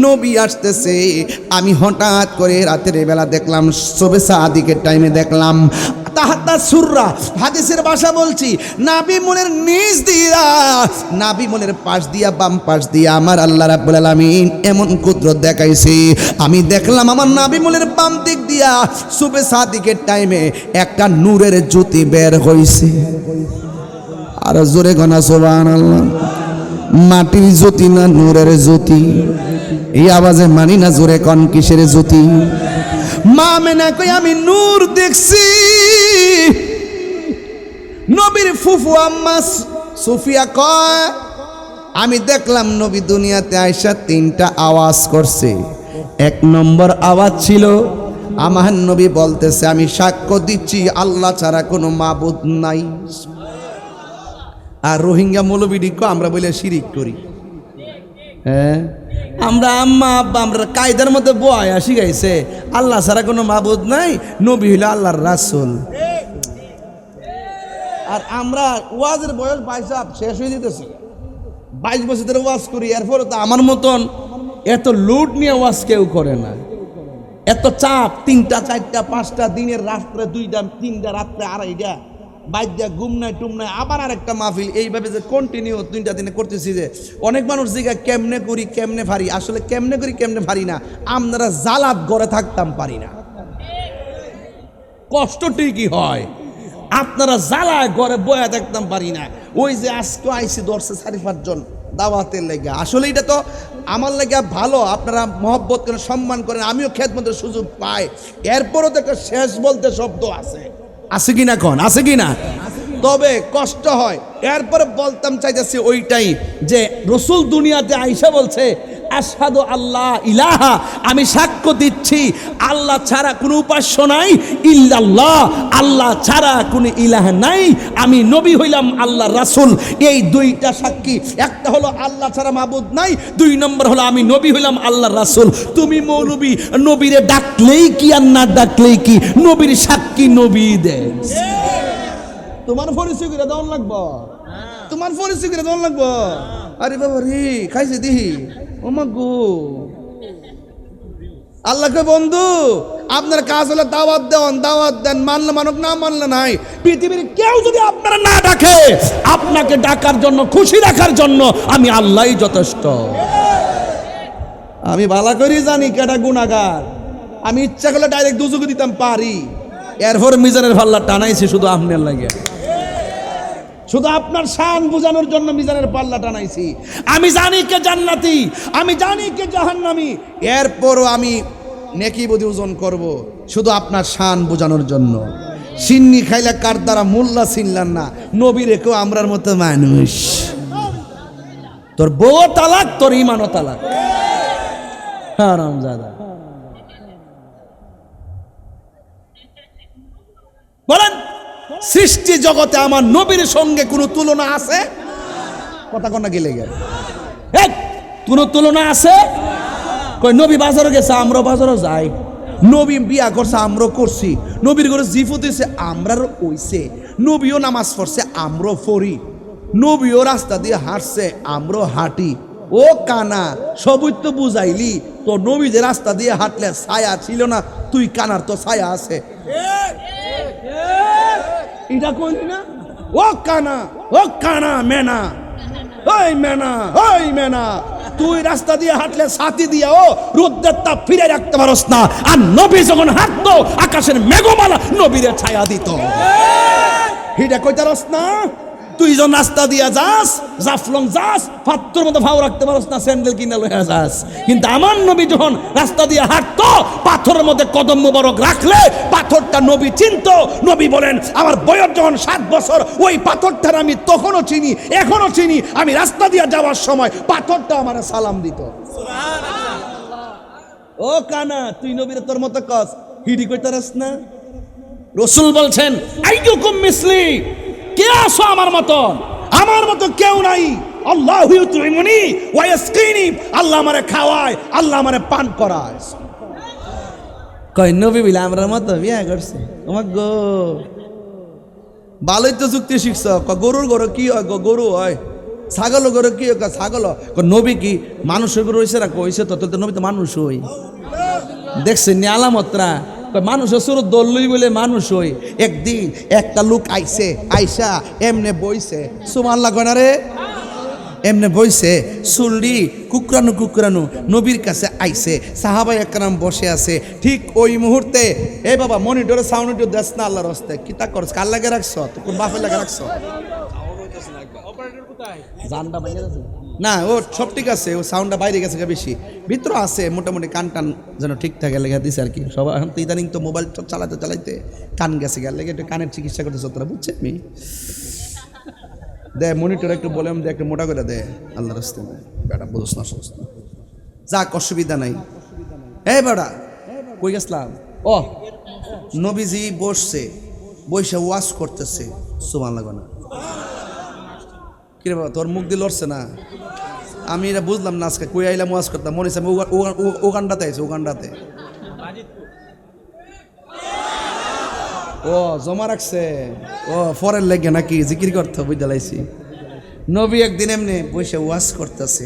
নবী আসতেছে, আমি হঠাৎ করে রাতের বেলা দেখলাম, সবে সাদিকের টাইমে দেখলাম তাহাতা সুররা, হাদিসের ভাষা বলছি, নাবি মনের নিচ দিয়া, নাবি মনের পাশ দিয়া, বাম পাশ দিয়া আমার আল্লাহ রাব্বুল আলামিন এমন কুদরত দেখাইছে। আমি দেখলাম আমার নাবি মনের বাম দিক দিয়া সুবে সাদিকের টাইমে একটা নূরের জ্যোতি বের হইছে। আর জোরে গনা সুবহানাল্লাহ। মাটির জ্যোতি না নূরের জ্যোতি? এই আওয়াজে মানি না, জোরে কোন কিসের জ্যোতি? মা আমেনা কই আমি নূর দেখছি। নবীর ফুফু আম্মা সুফিয়া কয়, আমি দেখলাম নবী দুনিয়াতে আইসা 3টা আওয়াজ করছে। 1 নম্বর আওয়াজ ছিল আমার নবী বলতেছে, আমি সাক্ষ্য দিচ্ছি আল্লাহ ছাড়া কোনো মাবুদ নাই। আর রোহিঙ্গা মৌলবীডি আমরা বলে শিরিক করি। হ্যাঁ, আমরা আম্মা আব্বা আমরা কায়দার মধ্যে বয় আসি গাইছে আল্লাহ ছাড়া কোনো মাবুদ নাই, নবী হইল আল্লাহর রাসূল। আর আমরা ওয়াজের বয়স 22 শেষ হয়ে যেতেছে, 22 বছর ধরে ওয়াজ করি, এরপরে তো আমার মতন এত লোড নিয়ে ওয়াজ কেউ করে না। এত চাপ, 3টা 4টা 5টা দিনের রাত্রে 2টা 3টা রাত্রে 2:30 বাইদ্যা ঘুম নাই টুম নাই, আবার আরেকটা মাহফিল, এইভাবে যে কন্টিনিউ 3টা দিনে করতেছি। যে অনেক মানুষ জিজ্ঞাসা কেমনে করি কেমনে পারি, আসলে কেমনে করি কেমনে পারি না, আমরা জালাত ঘরে থাকতাম পারি না। কষ্ট ঠিকই হয়, আপনারা জ্বালায় ঘরে বয়া দেখতাম পারি না। ওই যে আজকে আইসি ধরছে 4-5 জন দাওয়াতের লেগা, আসলে এটা তো আমার লেগা ভালো, আপনারা মহব্বত করেন, সম্মান করেন, আমিও খেদমতের সুযোগ পাই। এরপরও তো একটা শেষ বলতে শব্দ আছে, আছে কি না? কন আছে কি না? তবে কষ্ট হয়। এরপরে বলতাম চাইতেছি ওইটাই যে রসুল দুনিয়াতে আইসা বলছে আশহাদু আল্লাহ ইলাহা, আমি সাক্ষ্য দিচ্ছি আল্লাহ ছাড়া কোনো উপাস্য নাই, ইল্লাল্লাহ, আল্লাহ ছাড়া কোনো ইলাহ নাই, আমি নবী হইলাম আল্লাহ রাসূল। এই দুইটা সাক্ষী, একটা হলো আল্লাহ ছাড়া মাবুদ নাই, 2 নম্বর হলো আমি নবী হইলাম আল্লাহ রাসূল। তুমি মৌলবী, নবীরে ডাকলেই কি আর না ডাকলেই কি, নবীর সাক্ষী নবী দেন। তোমার পরিচয় করে দেওয়ান লাগবো, তোমার পরিচয় করে দেওয়ান লাগবো। আরে বাবা রে, খাইছে দিহি ও মা গো। আল্লাহকে বন্ধু আপনার কাজ হলে দাওয়াত দেন, দাওয়াত দেন, মানলে মানুক, না মানলে নাই। পৃথিবীর কেউ যদি আপনারা না ডাকে, আপনাকে ডাকার জন্য, খুশি রাখার জন্য আমি আল্লাহই যথেষ্ট। আমি ভালো করে জানি কেটা গুনাহগার, আমি ইচ্ছা করলে ডাইরেক্ট দুজুকে দিতাম পারি। এরপর মিজানের পাল্লা টানাইছি শুধু আপনার লাগে, শুধু আপনার শান বোঝানোর জন্য মিজানের পাল্লা টানাইছি। আমি জানি কে জান্নাতি, আমি জানি কে জাহান্নামী, এরপরও আমি নেকি বুদ্ধি ওজন করব শুধু আপনার শান বোঝানোর জন্য। সিন্নি খাইলে কার দ্বারা মোল্লা চিনলাম না, নবী রেখেও আমরার মতো মানুষ। তোর বউ তালাক, তোর ইমানও তালাক। হারামজাদা বলেন, সৃষ্টি জগতে আমার নবীর সঙ্গে কোনো তুলনা আছে? কথা কন্যা গেলে গেল কোনো তুলনা আছে? কই নবী বাজারে গেছে, আমরা বাজারও যাই। নবী বিয়া করছে, আমরাও করছি। নবীর ঘরে জিফত হয়েছে, আমরাও হইছে। নবীও নামাজ পড়ছে, আমরাও পড়ি। নবীও রাস্তা দিয়ে হাঁটছে, আমরাও হাঁটি। ও কানা, সবই তো বুঝাইলি, তো নবী যে রাস্তা দিয়ে হাঁটলে ছায়া ছিল না, তুই কানার তো ছায়া আছে। এটা কইলি না? ও কানা, ও কানা মেনা, ওই মেনা, ওই মেনা, তুই রাস্তা দিয়ে হাঁটলে ছাতি দিয়ে ও রোদ্রের তাপ ফিরে রাখতে পারস না। আর নবী যখন হাঁটতো, আকাশের মেঘমালা নবীরে ছায়া দিত। এটা কইতারস না? তুই যখন রাস্তা দিয়া যাস, জাফলং যাস, পাত্তর মতো ভাও রাখতে পারস না, স্যান্ডেল কিনে লইয়া যাস। কিন্তু আমার নবী যখন রাস্তা দিয়ে হাঁটতো, পাথরের মধ্যে কদম মোবারক রাখলে পাথরটা নবী চিনতো। নবী বলেন, আমার বয়স যখন 7 বছর, ওই পাথরটার আমি তখনও চিনি, এখনো চিনি। আমি রাস্তা দিয়ে যাওয়ার সময় পাথরটা আমার সালাম দিত। ও কানা, তুই নবীর তোর মতো কস, হিডি কইতারস না? রাসূল বলছেন, আইয়ুকুম মিসলি, কে আসো আমার মতো? আমার মতো কেউ নাই। আল্লাহু ইউতিমুনি ওয়া ইয়াসকিনি, আল্লাহ আমারে খাওয়ায়, আল্লাহ আমারে পান করায়। কই নবী বিলা আমরার মতো বিয়া করছে? তোমাক গো ভালোই তো যুক্তি শিখছ। গরুর গরু কি হয়? গরু হয়। ছাগল গরু কি হয়? ছাগল। নবী কি মানুষের গরু হয়েছে না? কইছে তো, তো নবী তো মানুষ হই। দেখছেন নি আলামতরা? মানুষের সুরত দললই বলে মানুষ হই। একদিন একটা লোক আইছে, আইসা এমনে বইছে, সুবহানাল্লাহ কয় না রে, এমনে বইছে, চুল্লি কুকরানো কুকরানো নবীর কাছে আইছে। সাহাবায়ে একরাম বসে আছে। ঠিক ওই মুহূর্তে, এ বাবা মনিটরে সাউন্ড একটু দেস না আল্লাহর রাস্তায়। কি তা করছ? কার লাগে রাখছ? তো কোন বাপের লাগে রাখছ? জানটা বাইরে আছে না, ও সব ঠিক আছে, ও সাউন্ডটা বাইরে গেছে বেশি, ভিতরে আছে মোটামুটি। কান টান যেন ঠিক থাকে লেগে দিছে আর কি। সবাই এখন তো ইদানিং তো মোবাইল চালাতে চালাইতে কান গেছে গেলে লেগে একটু কানের চিকিৎসা করতেছ তোরা, বুঝছে? আমি দে মনিটর একটু বলে দে, একটু মোটা করে দে আল্লাহ রাস্তায়। বেটা বুঝছ না, সমস্ত যাক, অসুবিধা নাই। এই বেটা কই গেছলাম? ও নবীজি বসছে, বসে ওয়াজ করতেছে। সুবহানাল্লাহ না? কিরে বাবা, তোর মুখ দিয়ে লড়ছে না? আমি এটা বুঝলাম না। আজকে কই আইলাম ওয়াজ করতাম, মনে হচ্ছে ওগান্ডাতে আইছে, ওগান্ডাতে। ও জমা রাখছে, ও ফরের লেগে নাকি জিকির করতে বুঝতে লাইছি। নবী একদিন এমনি বসে ওয়াজ করতেছে।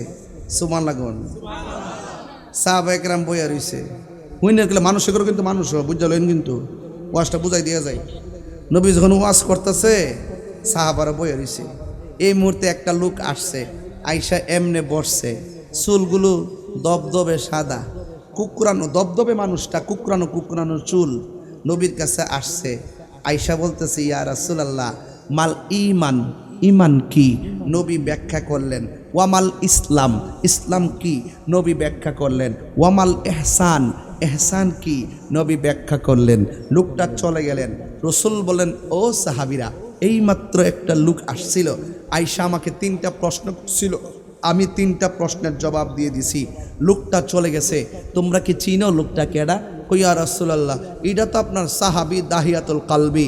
সুবহানাল্লাহ। সাহাবায়ে কেরাম বইয়া রইছে। হুইনের গেলে মানুষ করে, কিন্তু মানুষ বুঝতে লইন, কিন্তু ওয়াজটা বুঝাই দেওয়া যায়। নবী যখন ওয়াজ করতেছে, সাহাবারা বইয়া রইছে। এই মুহূর্তে একটা লোক আসছে, আইসা এমনে বসছে, চুলগুলো দবদবে সাদা, কুকরানো দবদবে, মানুষটা কুকরানো কুকরানো চুল। নবীর কাছে আসছে, আইসা বলতেছে, ইয়া রাসূলুল্লাহ, মাল ঈমান, ঈমান কি? নবী ব্যাখ্যা করলেন। ওয়ামাল ইসলাম, ইসলাম কি? নবী ব্যাখ্যা করলেন। ওয়ামাল ইহসান, ইহসান কি? নবী ব্যাখ্যা করলেন। লোকটা চলে গেলেন। রাসূল বলেন, ও সাহাবীরা, এইমাত্র একটা লোক আসছিল, আয়সা আমাকে 3টা প্রশ্ন ছিল, আমি 3টা প্রশ্নের জবাব দিয়ে দিছি। লোকটা চলে গেছে। তোমরা কি চিনো লোকটা কেডা? কই ইয়া রাসূলুল্লাহ, এটা তো আপনার সাহাবী দাহিয়াতুল কালবি।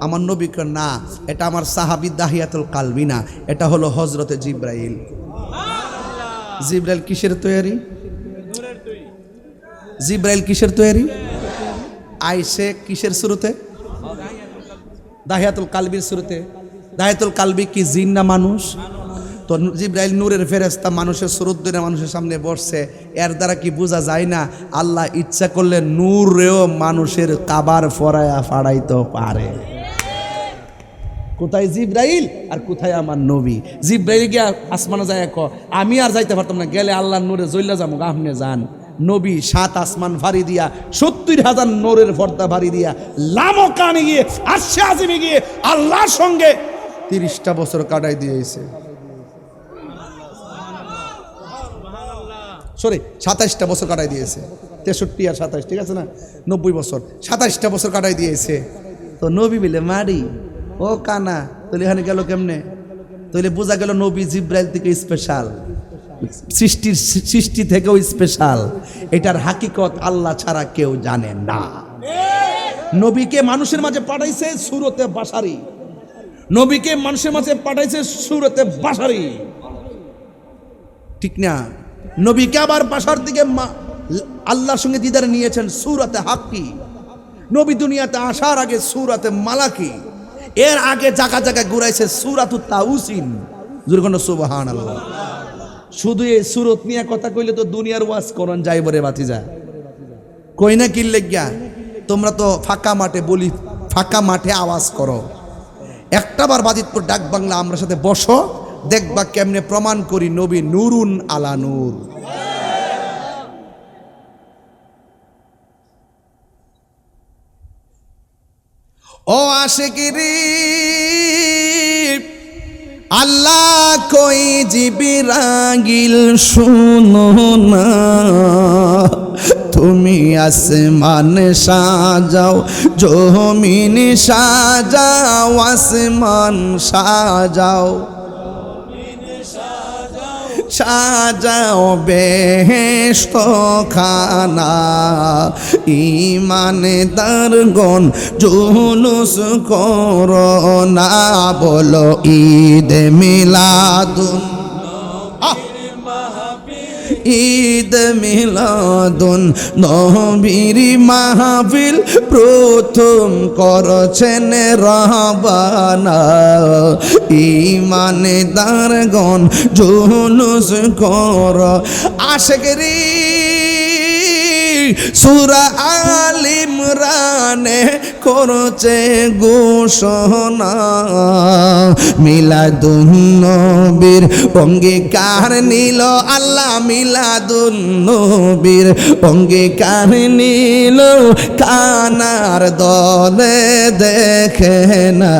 আমার নবী কয় না, এটা আমার সাহাবী দাহিয়াতুল কালবি না, এটা হলো হযরতে জিবরাইল। জিবরাইল কিসের তৈরি? জিবরাইল কিসের তৈরি? আইসে কিসের শুরুতে? দাহিয়াতুল কালবির শুরুতে। দাহিয়াতুল কালবি কি জিন না মানুষ? তো জিবরাইল নূরের ফেরেশতা, মানুষের সুরত ধরে মানুষের সামনে বসছে। এর দ্বারা কি বোঝা যায় না আল্লাহ ইচ্ছা করলে নূরেও মানুষের কাবার ফরায়া ফাড়াইতে পারে? কোথায় জিবরাইল আর কোথায় আমার নবী? জিবরাইল গিয়া আসমানে যায়, আমি আর যাইতে পারতাম না, গেলে আল্লাহর নূরে জ্বললে যাবো, আপনি যান। নবী 7 আসমান ভারী দিয়া 70,000 নূরের পর্দা ভারী দিয়া লামকানে গিয়ে আরশে আজিমে গিয়ে আল্লাহর সঙ্গে 30টা বছর কাটাই দিয়েছে। সরি, 27টা বছর কাটাই দিয়েছে। 63 আর 27, ঠিক আছে না? 90 বছর, 27টা বছর কাটাই দিয়েছে। তো নবী বলে মারি ও কানা, তাহলে এখানে গেল কেমনে? তাহলে বোঝা গেল নবী জিবরাইল থেকে স্পেশাল, সৃষ্টি থেকেও স্পেশাল। এটার হাকিকত আল্লাহ ছাড়া কেউ জানে না। নবীকে মানুষের মাঝে পাঠাইছে সূরতে বাশারি, নবীকে মানুষের মাঝে পাঠাইছে সূরতে বাশারি, ঠিক না? নবীকে আবার বাশার দিকে আল্লাহর সঙ্গে দিদার নিয়েছেন সূরতে হাক্কি। নবী দুনিয়াতে আসার আগে সূরতে মালাকি, এর আগে জায়গা জায়গায় ঘুরাইছে সূরাতুত তাউসিন। জোরে সুবহানাল্লাহ। শুধু এই সূরত নিয়ে কথা কইলে তো দুনিয়ার ওয়াজ করন যাইব রে বাতিজা। কই না কি লাগিয়া? তোমরা তো ফাঁকা মাঠে বলি, ফাঁকা মাঠে আওয়াজ করো। একটাবার বাজিতপুর ডাক বাংলা আমরা সাথে বসো, দেখবা কেমনে প্রমাণ করি নবী নূরুন আলা নূর। ও আশিকিরি আল্লাহ কই জিবরাইল শুনো না, তুমি আসমান সাজাও, জমিন সাজাও, আসমান সাজাও, সাজাও বেহেশত খানা, ইমানদারগণ জুলুস করো না, বলো ঈদ মিলাদুন, ঈদ মিলাদুন নবীর মাহফিল প্রথম করছেন রহবানা, ইমানদারগণ জুলুস কর। আশিকরি সূরা আল ইমরানে করছে ঘোষণা, মিলাদুন নবীর অঙ্গীকার নিল আল্লাহ, মিলাদুন নবীর অঙ্গীকার নিল, কানার দলে দেখে না,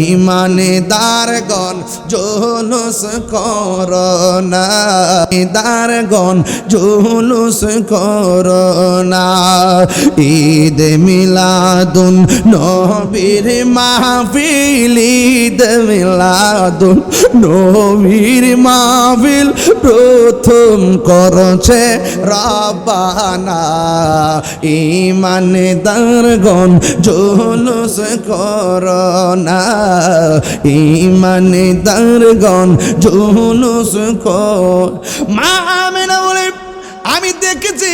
ইমানদারগণ জুলুস করো না, ইমানদারগণ জুলুস করো না, ঈদ মিলাদুন নবীর মাহফিল, ঈদ মিলাদুন নবীর মাহফিল প্রথম করছে রব্বানা, ইমানদারগণ জুলুস করো না, ইমানদারগণ জুলুস কর। মা আমেনা বলে আমি দেখেছি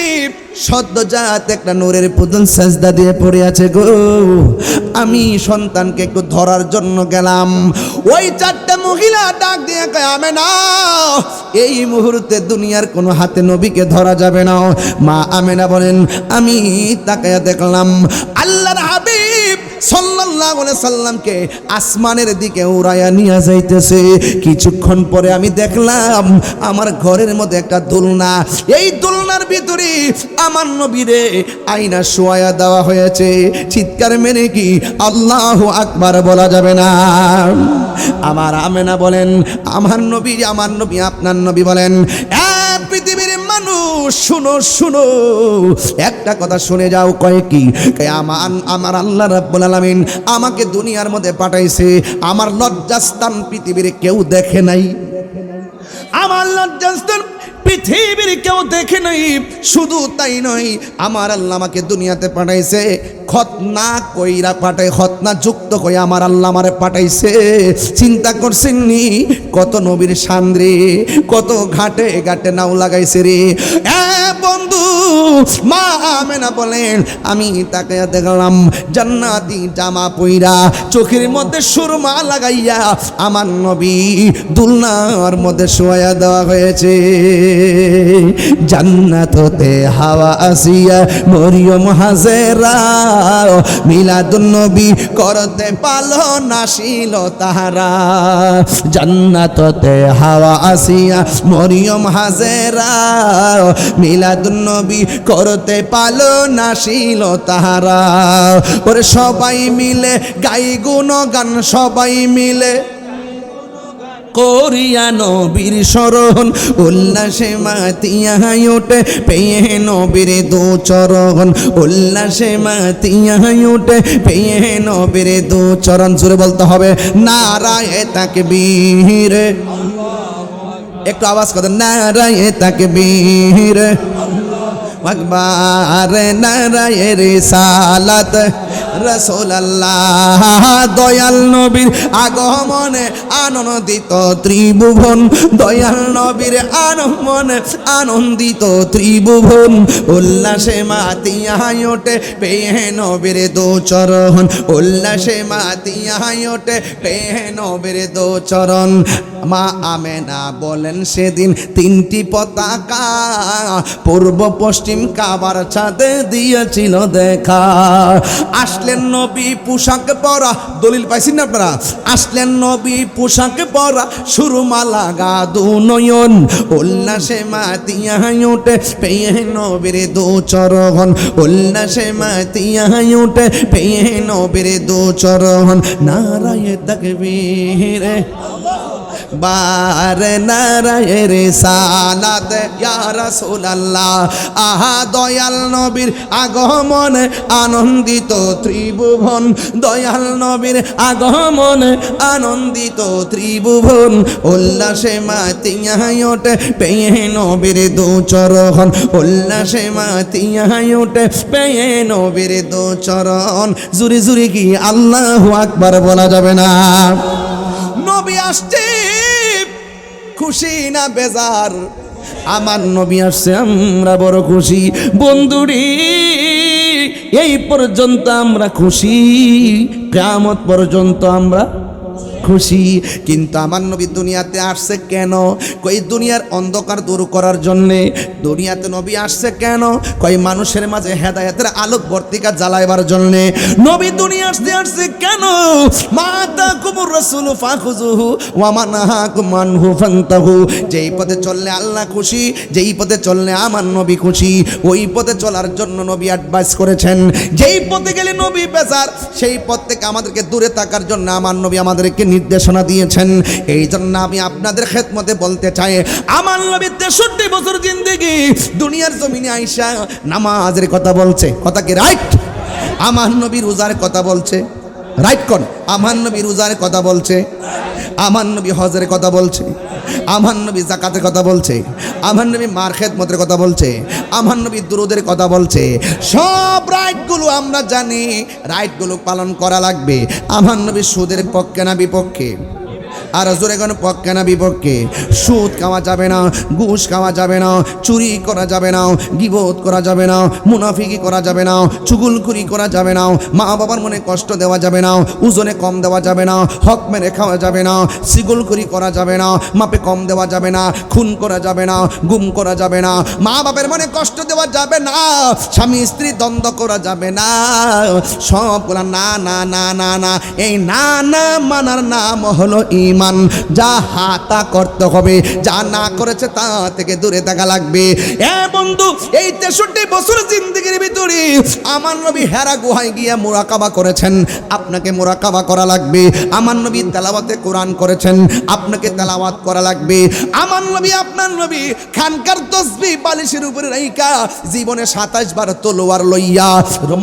সদ্যজাত একটা নূরের পুতুল সাজদা দিয়ে পড়ে আছে গো। আমি সন্তানকে একটু ধরার জন্য গেলাম, ওই 4টা মহিলা ডাক দিয়ে কয় আমেনা, এই মুহূর্তে দুনিয়ার কোনো হাতে নবীকে ধরা যাবে না। মা আমেনা বলেন আমি তাকায়া দেখলাম আল্লাহর হাবিব সাল্লাল্লাহু আলাইহি সাল্লামকে আসমানের দিকে উড়াইয়া নিয়ে যাইতেছে। কিছুক্ষণ পরে আমি দেখলাম আমার ঘরের মধ্যে একটা দোলনা, এই দোলনার ভিতরে আমার নবীরে আয়না শোয়া দেওয়া হয়েছে। চিৎকার মেরে কি আল্লাহু আকবার বলা যাবে না? আমার আমেনা বলেন আমার নবী আপনার নবী বলেন, পৃথিবীর মানুষ মানুষ শুনো শুনো, একটা কথা শুনে যাও। কয় কি? আমার আল্লাহ রাব্বুল আলামিন আমাকে দুনিয়ার মধ্যে পাঠাইছে, আমার লজ্জাস্থান পৃথিবীর কেউ দেখে নাই, আমার লজ্জাস্থান পৃথিবীর কেউ দেখে নাই। শুধু তাই নয়, আমার আল্লাহ আমাকে দুনিয়াতে পাঠাইছে খতনা কইরা পাঠায়, খতনা যুক্ত কই আমার আল্লাহ আমারে পাঠাইছে। চিন্তা করছেন নি কত নবীর সান্দ্রে, কত ঘাটে ঘাটে নাও লাগাইছে রে। বন্ধু মা আমেনা বলেন, আমি তাকে দেখলাম জান্নাতি জামা পইরা, চোখের মধ্যে সুরমা লাগাইয়া আমার নবী দুলনার মধ্যে শোয়া দেওয়া হয়েছে। জান্নাত হতে হাওয়া আসিয়া মরিয়ম হাজেরা মিলাদুন নবী করতে পালো নাসিল তাহারা। জান্নাত হতে হাওয়া আসিয়া মরিয়ম হাজেরা মিলাদুন নবী করতে পালো নাসিল তাহারা। ওরে সবাই মিলে গাই গুণগান, সবাই মিলে করিয়া নবীর শরণ, উল্লাসে মাতিয়া ওঠে পেয়ে নবীর দু চরণ, উল্লাসে মাতিয়া ওঠে পেয়ে নবীর দু চরণ। জোরে বলতে হবে নারায়ে তাকবীর, একটু আওয়াজ করেন নারায়ে তাকবীর, আকবার নারায়ে রিসালাত রাসূলুল্লাহ। দয়াল নবীর আগমনে আনন্দিত ত্রিভুবন, দয়াল নবীর আগমনে আনন্দিত ত্রিভুবন, উল্লাসে মাতিয়া ওঠে পেয়ে নবীর দু চরণ, উল্লাসে মাতিয়া ওঠে পেয়ে নবীর দু চরণ। মা আমেনা বলেন সেদিন তিনটি পতাকা পূর্ব পশ্চিম কাবার ছাদে দিয়েছিল দেখা। আসলেন নবী পোশাক পরা, দলিল পাইছেন না আপনারা? আসলেন নবী পোশাক পরা, সুরমা লাগা দু নয়ন, উল্লাসে মাতিয়া ওঠে পেয়ে নবীর দু চরণ, উল্লাসে মাতিয়া ওঠে পেয়ে নবীর দু চরণ। নারায়ে তাকবীর, বারে নারায়ে রিসালাত ইয়া রাসূলুল্লাহ। আহা দয়াল নবীর আগমনে আনন্দিত ত্রিভুবন, দয়াল নবীর আগমনে আনন্দিত ত্রিভুবন, উল্লাসে মাতিয়া ওঠে পেয়ে নবীর দু চরণ, উল্লাসে মাতিয়া ওঠে পেয়ে নবীর দু চরণ। জুরি জুরি কি আল্লাহু আকবার বলা যাবে না? নবী আসছে খুশি না বেজার? আমার নবী আসছে আমরা বড় খুশি। বন্ধুরি এই পর্যন্ত আমরা খুশি, কিয়ামত পর্যন্ত আমরা খুশি। কিন্তু আমার নবী দুনিয়াতে আসছে কেন? কই দুনিয়ার অন্ধকার দূর করার জন্যে। দুনিয়াতে নবী আসছে কেন? কই মানুষের মাঝে হেদায়েতের আলোক বর্তিকা জ্বালাইবার জন্যে নবী দুনিয়া আসছে কেন? মাতাকুমুর রাসূল ফাখুযুহু ওয়া মানহাকুম আনহু ফান্তাহু। যেই পথে চললে আল্লাহ খুশি, যেই পথে চললে আমার নবী খুশি, ওই পথে চলার জন্য নবী অ্যাডভাইস করেছেন। যেই পথে গেলে নবী বেজার, সেই পথ থেকে আমাদেরকে দূরে থাকার জন্য আমার নবী আমাদেরকে নির্দেশনা দিয়েছেন। এই জন্য আমি আপনাদের খেদমতে বলতে চাই, আমার নবী 63 বছর জিন্দেগি দুনিয়ার জমিনে আইসা নামাজের কথা বলছে, কথা কি রাইট? আমার নবী রোজার কথা বলছে, রাইট কোন? আমার নবী রোজার কথা বলছে, আমার নবী হজের কথা বলছে, আমার নবী যাকাতের কথা বলছে, আমার নবী মার খেদমতের কথা বলছে, আমার নবী দুরুদের কথা বলছে। সব রাইটগুলো আমরা জানি, রাইটগুলো পালন করা লাগবে। আমার নবী সুদের পক্ষে না বিপক্ষে? আর জোরে কোনো পক্ষে না বিপক্ষে? সুদ খাওয়া যাবে না, ঘুষ খাওয়া যাবে না, চুরি করা যাবে না, গীবত করা যাবে না, মুনাফিকি করা যাবে না, চুগলখুরি করা যাবে না, মা বাবার মনে কষ্ট দেওয়া যাবে না, ওজনে কম দেওয়া যাবে না, হক মেরে খাওয়া যাবে না, সিগলখুরি করা যাবে না, মাপে কম দেওয়া যাবে না, খুন করা যাবে না, গুম করা যাবে না, মা বাবার মনে কষ্ট দেওয়া যাবে না, স্বামী স্ত্রী দ্বন্দ্ব করা যাবে না। সবগুলা না না না না না। এই না না মানার নাম হলো ঈমান। মুসলমান, যা হাতা করতে হবে, যা না করেছে তা থেকে দূরে থাকা লাগবে। এ বন্ধু, এই 63 বছর জিন্দেগির ভিতরে আমার নবী হেরা গুহায় গিয়া মুরাকাবা করেছেন, আপনাকে মুরাকাবা করা লাগবে। আমার নবী তেলাওয়াতে কোরআন করেছেন, আপনাকে তেলাওয়াত করা লাগবে। আমার নবী, আপনার নবী খানকার তসবিহ বালিশের উপরে রাইখা জীবনে 27 বার তলোয়ার লইয়া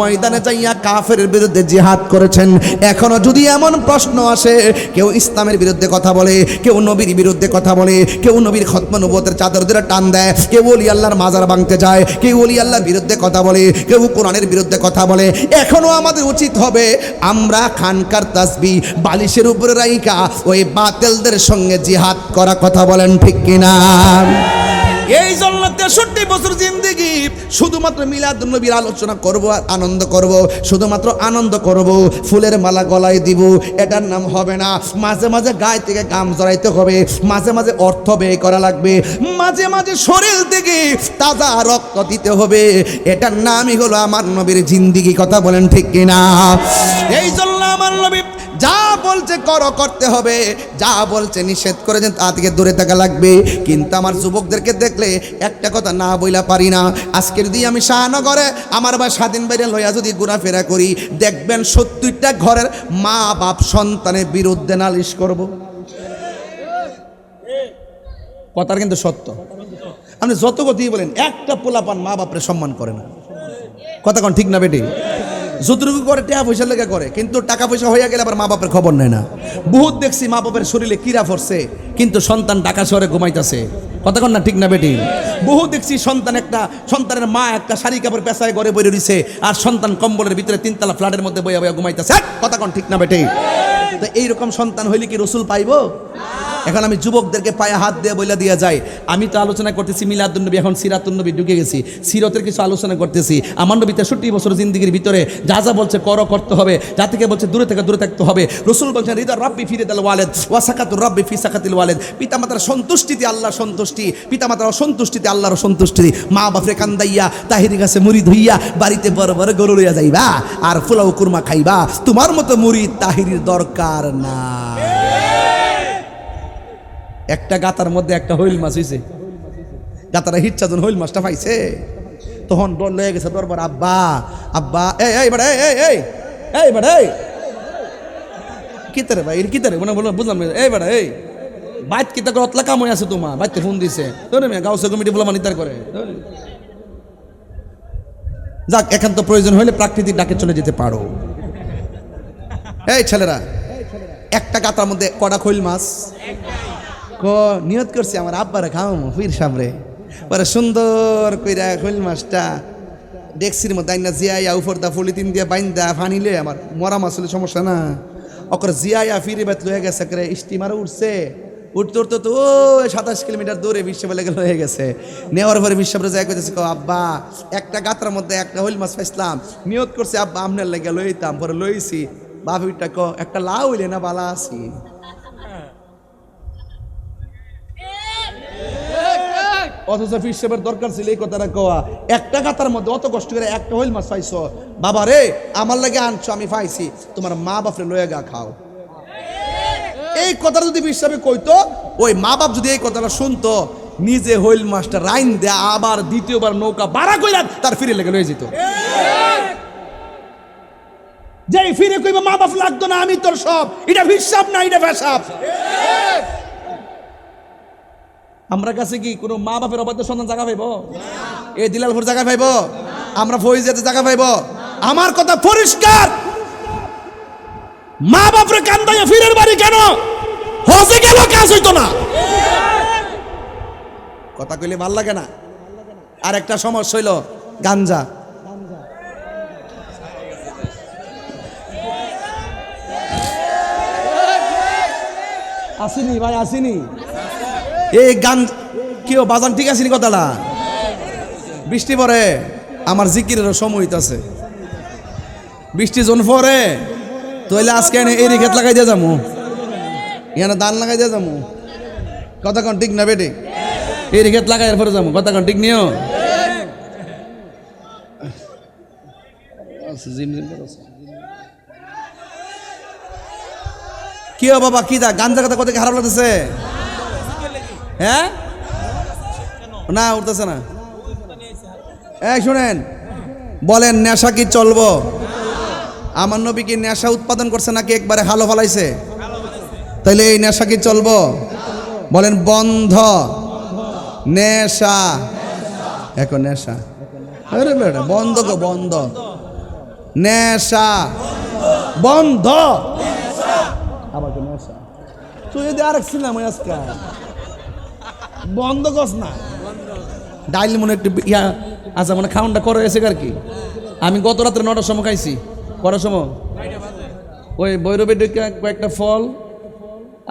ময়দানে যাইয়া কাফেরের বিরুদ্ধে জিহাদ করেছেন। এখনো যদি এমন প্রশ্ন আসে, কেউ ইসলামের বিরুদ্ধে কথা বলে, কেউ নবীর বিরুদ্ধে কথা বলে, কেউ নবীর খতম নবুয়তের চাদর ধরে টান দেয়, কেউ ওলি আল্লাহর মাজার ভাঙতে যায়, কেউ ওলি আল্লাহর বিরুদ্ধে কথা বলে, কেউ কোরআনের বিরুদ্ধে কথা বলে, এখনো আমাদের উচিত হবে আমরা খানকার তাসবিহ বালিশের উপরে রাইখা ওই বাতিলদের সঙ্গে জিহাদ করা। কথা বলেন ঠিক কিনা? এই জন্য 63 বছর জিন্দেগি শুধুমাত্র মিলাদুন নবীর আলোচনা করব আর আনন্দ করব, শুধুমাত্র আনন্দ করব, ফুলের মালা গলায় দিব, এটার নাম হবে না। মাঝে মাঝে গায়ে থেকে গাম জড়াইতে হবে, মাঝে মাঝে অর্থ ব্যয় করা লাগবে, মাঝে মাঝে শরীর থেকে তাজা রক্ত দিতে হবে। এটার নামই হলো আমার নবীর জিন্দেগি। কথা বলেন ঠিক কিনা? এই জন্য আমার নবী যা বলছে করতে হবে, যা বলছে নিষেধ করেছেন তা থেকে দূরে থাকা লাগবে। কিন্তু আমার যুবকদেরকে দেখলে একটা কথা না বইলা পারি না। আজকে যদি আমি শাহনগরে আমার বা স্বাধীন বাইরে লইয়া যদি ঘোরাফেরা করি, দেখবেন 70টা ঘরের মা বাপ সন্তানের বিরুদ্ধে নালিশ করব। কথার কিন্তু সত্য। আপনি যত কথাই বলেন, একটা পোলাপান মা বাপরে সম্মান করে না। কথা কোন ঠিক না বেটি? যতটুকু করে টাকা পয়সা লেগে করে, কিন্তু টাকা পয়সা হয়ে গেলে আবার মা বাপের খবর নেয় না। বহুত দেখছি মা বাপের শরীরে কিরা পড়ছে, কিন্তু সন্তান ঢাকা শহরে ঘুমাইতেছে। কথা কন না ঠিক না বেটি? বহু দেখছি সন্তানের মা একটা শাড়ি কাপড় পেশায় ঘরে বইরে দিছে, আর সন্তান কম্বলের ভিতরে 3তলা ফ্ল্যাটের মধ্যে বইয়া বইয়া ঘুমাইতেছে। কথা কন ঠিক না বেটি? তো এইরকম সন্তান হইলে কি রসুল পাইবো? এখন আমি যুবকদেরকে পায়ে হাত দিয়ে বইলা দিয়া যায়, আমি তো আলোচনা করতেছি মিলাদুন নবী, এখন সিরাতুন নবী ঢুকে গেছি, সিরতের কিছু আলোচনা করতেছি। আমার নবী 63 বছর জিন্দেগির ভিতরে যা যা বলছে করতে হবে, যা থেকে বলছে দূরে থাকতে হবে। রসুল বলছেন রিদা রাব্বি ফি রিদাল ওয়ালিদ ওয়া সাকাতুর রাব্বি ফি সাকাতিল ওয়ালিদ। পিতামাতার সন্তুষ্টিতে আল্লাহর সন্তুষ্টি, পিতামাতার অসন্তুষ্টিতে আল্লাহর অসন্তুষ্টি। মা বাপরে কান্দাইয়া তাহিরি গাছে মুড়ি ধুইয়া বাড়িতে বড় বড় গরু লইয়া যাইবা আর পোলাও কুরমা খাইবা। তোমার মতো মুড়িদ তাহিরির দরকার না। একটা গাতার মধ্যে একটা হইল মাছ হইছে, গাতারা হিচ্ছা যখন হইল মাছটা পাইছে, তখন ডর লয়ে গেছে দরবার। আব্বা আব্বা এই বাড়া এই বাড়া এই কিতারে ভাই কিতারে মনে বললাম বুঝলাম। এই বাড়া এই বাইত কিতা করে অতলা কাম হয়ে আছে, তোমার বাইতে ফোন দিছে গাউসে কমিটি বলা মানিতার করে। যাক, একান্ত প্রয়োজন হইলে প্রাকৃতিক ডাকে চলে যেতে পারো। এই ছেলেরা, একটা গাতার মধ্যে কটা খৈল মাছ নিয়ত করছি আমার আব্বারে খাওয়াবো পীর সামরে। পরে সুন্দর কইরা খৈল মাছটা ডেক্সির মধ্যে আইনা জিয়াইয়া উপর দা পলিথিন দিয়ে বাইন্দা ফানি লয়ে, আমার মরা মাছ হলে সমস্যা না, ওকর জিয়াইয়া ফিরে বাত লয়ে গেছে, স্টিমারও উঠছে, উঠতে তো 27 কিলোমিটার দূরে বিশ্ববিদ্যালয় লেগে হয়ে গেছে। নেওয়ার পরে বিশ্ববিদ্যালয় যায় কইতেছে, আব্বা একটা গাতার মধ্যে একটা হইল মাছ পাইছিলাম, নিয়ত করছে আব্বা আপনার লেগে লইতাম, পরে লইছি। বাপিটা একটা লাউ হইলে না বালা আছি। অথচ ফিসের দরকার ছিল এই কথাটা কওয়া। একটা গাতার মধ্যে অত কষ্ট করে একটা হইল মাছ পাইছো, বাবা রে আমার লাগে আনছো, আমি পাইছি, তোমার মা বাপরে লয়ে গা খাও। এই কথাটা যদি বিশ্বাসে কইতো, ওই মা বাপ যদি এই কথাটা শুনতো, নিজে হইল মাছটা রাইন দেয়া আবার দ্বিতীয়বার নৌকা বাড়া কইরা তার ফিরে লেগে লয়ে যেত। যেই ফিরে কইবা মা বাপ লাগতো না, আমি তোর সব, এটা হিসাব না, এটা পেশাব। আমরা কাছে কি কোনো মা বাপের অবাধ্য সন্তান জায়গা পাইব? এই দিলালপুর জায়গা পাইব? আমরা ফৌজিয়াতে জায়গা পাইব? আমার কথা পরিষ্কার, মা বাপরে কান্দাইয়া ফিরের বাড়ি কেন? হজে গেল কাজ হইতো না। কথা কইলে ভাল লাগে না। আর একটা সমস্যা হইল গাঞ্জা। আসিনি ভাই, আসিনি। এই গান কেউ বাজান ঠিক আছে কথাটা? বৃষ্টি পরে আমার জিকিরেরও সময় হইতাছে, বৃষ্টি যখন পরে তাহলে আজকে এরি ক্ষেত লাগাই দিয়ে যাবো, এখানে ধান লাগাই দিয়ে যাবো। কথা কন ঠিক না বেটি? এরি ক্ষেত লাগাই পরে যাবো। কথা কন ঠিক নিও। কি ও বাবা কি দা গাঞ্জা কথা কত খারাপ লাগতেছে? হ্যাঁ না উঠতেছে না। এই শুনেন, বলেন নেশা কি চলবো? আমার নবী কি নেশা উৎপাদন করছে নাকি একবারে হালো ফালাইছে? তাইলে এই নেশা কি চলবো? বলেন বন্ধ নেশা। এখন নেশা আরে বেটা বন্ধ গো, বন্ধ নেশা বন্ধ। আবার তো নেশা তুই যদি আর ছিলাম আজকে বন্ধ করস না। ডাইল মনে একটু ইয়া আচ্ছা মানে খাওয়ানটা করে এসে আর কি। আমি গত রাত্রে 9টার সময় খাইছি। করার সময় ওই বৈরবের কয়েকটা ফল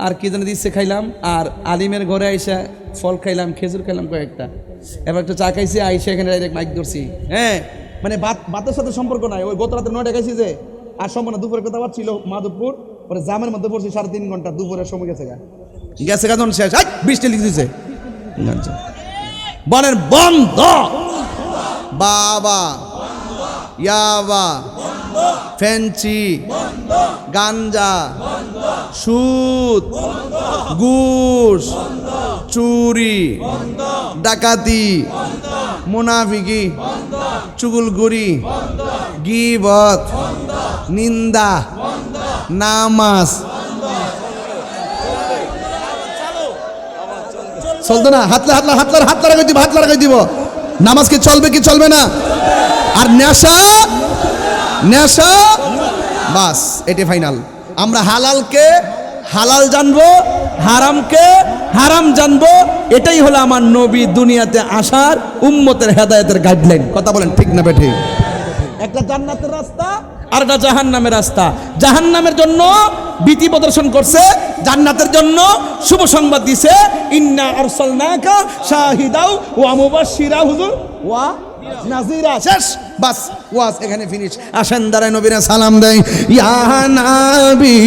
আর কি জানি দিচ্ছে খাইলাম, আর আলিমের ঘরে আইসা ফল খাইলাম, খেজুর খাইলাম কয়েকটা, এবার একটা চা খাইছি, আইসা এখানে ডাইরেক্ট মাইক ধরছি। হ্যাঁ মানে ভাতের সাথে সম্পর্ক নাই। ওই গত রাতে 9টায় খাইছি যে, আর সম্পূর্ণ দুপুরে কথা ছিল মাধবপুর, পরে জামের মধ্যে পড়ছি 3.5 ঘন্টা, দুপুরের সময় গেছে গা তখন শেষ। বৃষ্টি লিখে দিছে। বলেন বন্ধ। বাবা ইয়াবা ফেন্সি গাঞ্জা সুদ ঘুষ চুরি ডাকাতি মুনাফিকি চুগলখড়ি গীবত নিন্দা নামাজ চলতো না। হাত লাগাই দিব। নামাজ কি চলবে কি চলবে না? আর নেশা বাস এটি ফাইনাল। আমরা হালালকে হালাল জানবো, হারামকে হারাম জানবো। এটাই হলো আমার নবী দুনিয়াতে আসার উম্মতের হেদায়েতের গাইডলাইন। কথা বলেন ঠিক না বেঠিক? একটা জান্নাতের রাস্তা আর একটা জাহান্নামের রাস্তা। জাহান্নামের জন্য ভীতি প্রদর্শন করছে, জান্নাতের জন্য শুভ সংবাদ দিছে। ইন্না আরসালনাকা শাহিদাও ওয়া মুবাশশিরা হুজুর ওয়া নাজিরা। শেষ বাস ওয়াজ এখানে ফিনিশ। আসেন দাঁড়ায় নবীরা সালাম দেয়। ইয়া নবী